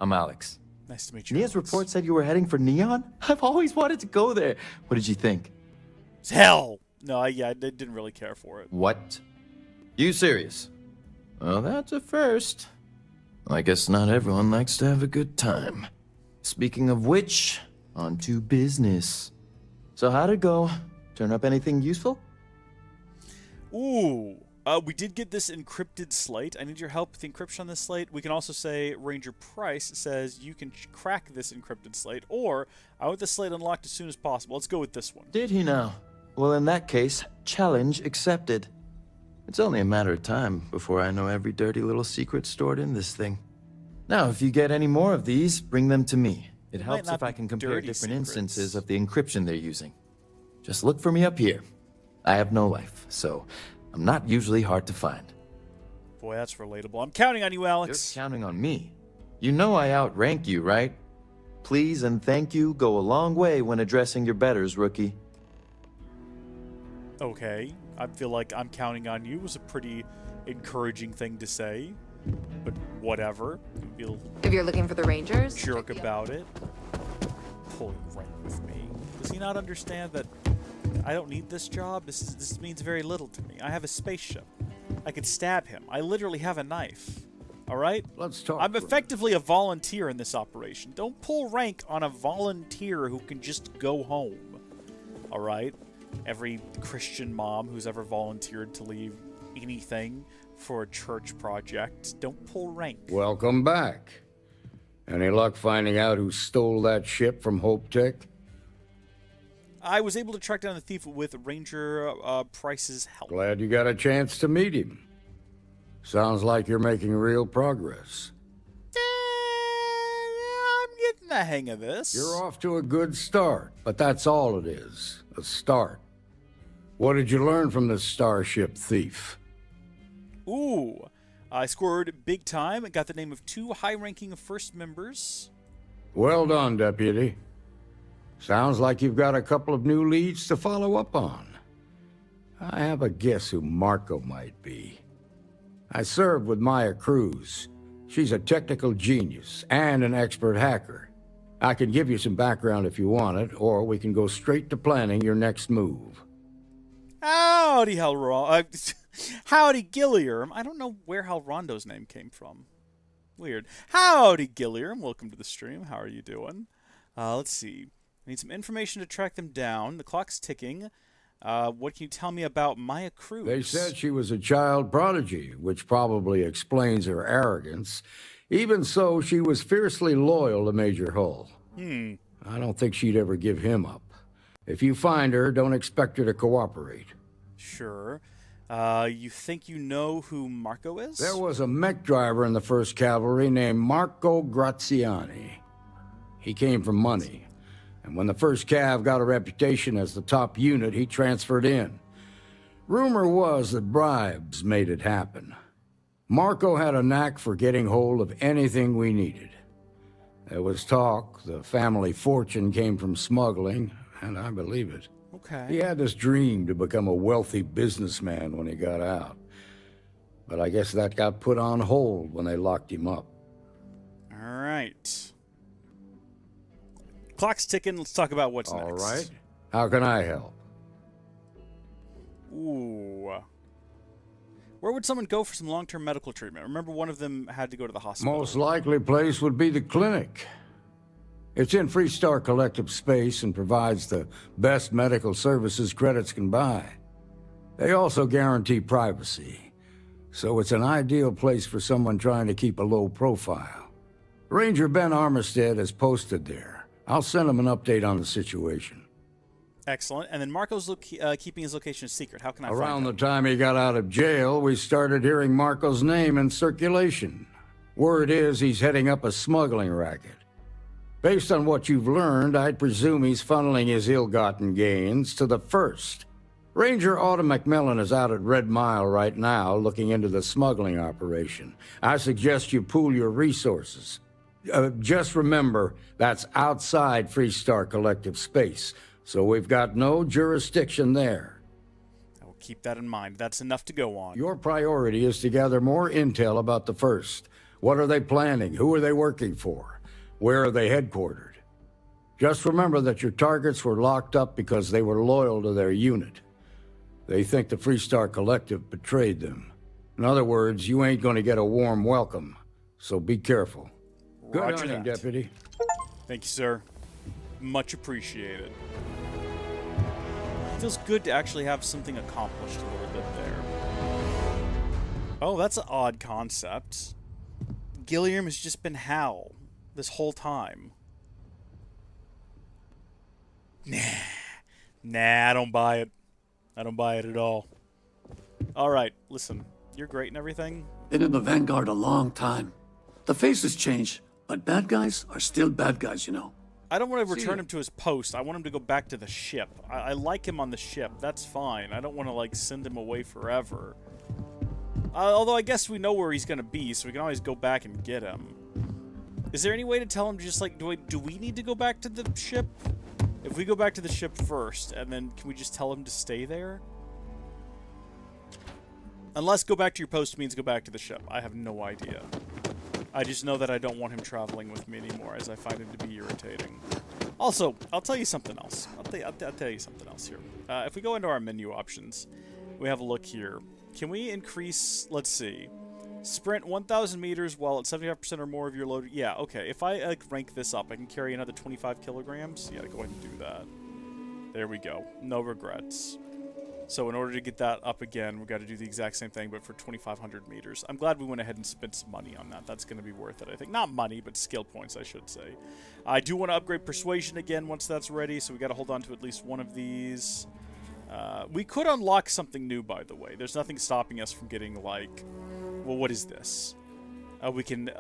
I'm Alex. Nice to meet you. Nia's report said you were heading for Neon? I've always wanted to go there. What did you think? It's hell! No, I didn't really care for it. What? You serious? Well, that's a first. I guess not everyone likes to have a good time. Speaking of which, on to business. So how'd it go? Turn up anything useful? Ooh. We did get this encrypted slate. I need your help with the encryption on this slate. We can also say Ranger Price says you can crack this encrypted slate, or I want the slate unlocked as soon as possible. Let's go with this one. Did he now? Well, in that case, challenge accepted. It's only a matter of time before I know every dirty little secret stored in this thing. Now, if you get any more of these, bring them to me. It helps if I can compare different instances of the encryption they're using. Just look for me up here. I have no life, so I'm not usually hard to find. Boy, that's relatable. I'm counting on you, Alex. You're counting on me. You know I outrank you, right? Please and thank you go a long way when addressing your betters, rookie. Okay. I feel like I'm counting on you was a pretty encouraging thing to say. But whatever. If you're looking for the Rangers? Jerk about it. Pulling rank with me. Does he not understand that I don't need this job? This means very little to me. I have a spaceship. I could stab him. I literally have a knife. Alright? Let's talk. I'm effectively a volunteer in this operation. Don't pull rank on a volunteer who can just go home. Alright? Every Christian mom who's ever volunteered to leave anything for a church project, don't pull rank. Welcome back. Any luck finding out who stole that ship from Hope Tech? I was able to track down the thief with Ranger Price's help. Glad you got a chance to meet him. Sounds like you're making real progress. I'm getting the hang of this. You're off to a good start, but that's all it is, a start. What did you learn from this starship thief? Ooh, I scored big time. Got the name of 2 high-ranking first members. Well done, Deputy. Sounds like you've got a couple of new leads to follow up on. I have a guess who Marco might be. I served with Maya Cruz. She's a technical genius and an expert hacker. I can give you some background if you want it, or we can go straight to planning your next move. Howdy, Howdy, Gilliam. I don't know where Hal Rondo's name came from. Weird. Howdy, Gilliam. Welcome to the stream. How are you doing? Let's see. I need some information to track them down. The clock's ticking. What can you tell me about Maya Cruz? They said she was a child prodigy, which probably explains her arrogance. Even so, she was fiercely loyal to Major Hull. I don't think she'd ever give him up. If you find her, don't expect her to cooperate. Sure. You think you know who Marco is? There was a mech driver in the 1st Cavalry named Marco Graziani. He came from money. And when the 1st Cav got a reputation as the top unit, he transferred in. Rumor was that bribes made it happen. Marco had a knack for getting hold of anything we needed. There was talk the family fortune came from smuggling, and I believe it. Okay. He had this dream to become a wealthy businessman when he got out. But I guess that got put on hold when they locked him up. All right. Clock's ticking. Let's talk about what's next. All right. How can I help? Ooh. Where would someone go for some long-term medical treatment? Remember, one of them had to go to the hospital. Most likely place would be the clinic. It's in Freestar Collective space and provides the best medical services credits can buy. They also guarantee privacy, so it's an ideal place for someone trying to keep a low profile. Ranger Ben Armistead is posted there. I'll send him an update on the situation. Excellent. And then Marco's keeping his location a secret. How can I find Around him? the time he got out of jail, we started hearing Marco's name in circulation. Word is he's heading up a smuggling racket. Based on what you've learned, I'd presume he's funneling his ill-gotten gains to the 1st. Ranger Autumn McMillan is out at Red Mile right now looking into the smuggling operation. I suggest you pool your resources. Just remember, that's outside Freestar Collective space, so we've got no jurisdiction there. I will keep that in mind. That's enough to go on. Your priority is to gather more intel about the First. What are they planning? Who are they working for? Where are they headquartered? Just remember that your targets were locked up because they were loyal to their unit. They think the Freestar Collective betrayed them. In other words, you ain't gonna get a warm welcome, so be careful. Good hunting, Deputy. Thank you, sir. Much appreciated. Feels good to actually have something accomplished a little bit there. Oh, that's an odd concept. Gilliam has just been Hal this whole time. Nah, I don't buy it. I don't buy it at all. Alright, listen. You're great and everything. Been in the Vanguard a long time. The faces change, but bad guys are still bad guys, you know. I don't want to return him to his post. I want him to go back to the ship. I like him on the ship. That's fine. I don't want to, like, send him away forever. Although I guess we know where he's going to be, so we can always go back and get him. Is there any way to tell him just, like, do we need to go back to the ship? If we go back to the ship first, and then can we just tell him to stay there? Unless go back to your post means go back to the ship. I have no idea. I just know that I don't want him traveling with me anymore, as I find him to be irritating. Also, I'll tell you something else. I'll tell you something else here. If we go into our menu options, we have a look here. Can we increase, let's see, sprint 1,000 meters while at 75% or more of your load? Yeah, okay. If I rank this up, I can carry another 25 kilograms. Yeah, go ahead and do that. There we go. No regrets. So in order to get that up again, we've got to do the exact same thing, but for 2,500 meters. I'm glad we went ahead and spent some money on that. That's going to be worth it, I think. Not money, but skill points, I should say. I do want to upgrade Persuasion again once that's ready, so we got to hold on to at least one of these. We could unlock something new, by the way. There's nothing stopping us from getting, like... Well, what is this? We can...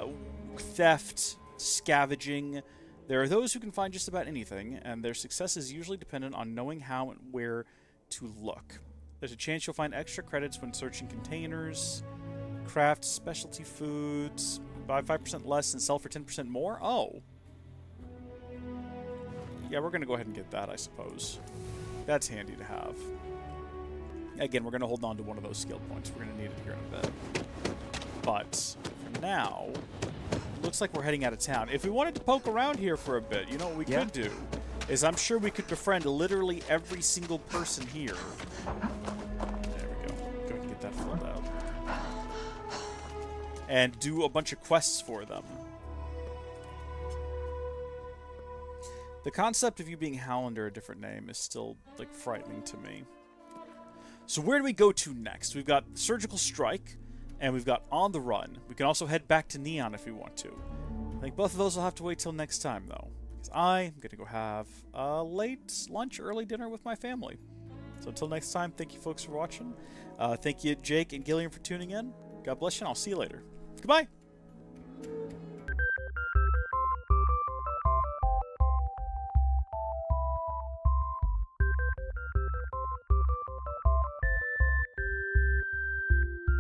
theft, scavenging. There are those who can find just about anything, and their success is usually dependent on knowing how and where to look. There's a chance you'll find extra credits when searching containers. Craft specialty foods. Buy 5% less and sell for 10% more? Oh. Yeah, we're going to go ahead and get that, I suppose. That's handy to have. Again, we're going to hold on to one of those skill points. We're going to need it here in a bit. But for now, it looks like we're heading out of town. If we wanted to poke around here for a bit, you know what we could do? Is I'm sure we could befriend literally every single person here. There we go. Go ahead and get that filled out. And do a bunch of quests for them. The concept of you being Hal under a different name is still, like, frightening to me. So where do we go to next? We've got Surgical Strike, and we've got On the Run. We can also head back to Neon if we want to. I think both of those will have to wait till next time, though. I'm going to go have a late lunch, early dinner with my family. So until next time, thank you folks for watching. Thank you, Jake and Gilliam, for tuning in. God bless you, and I'll see you later. Goodbye.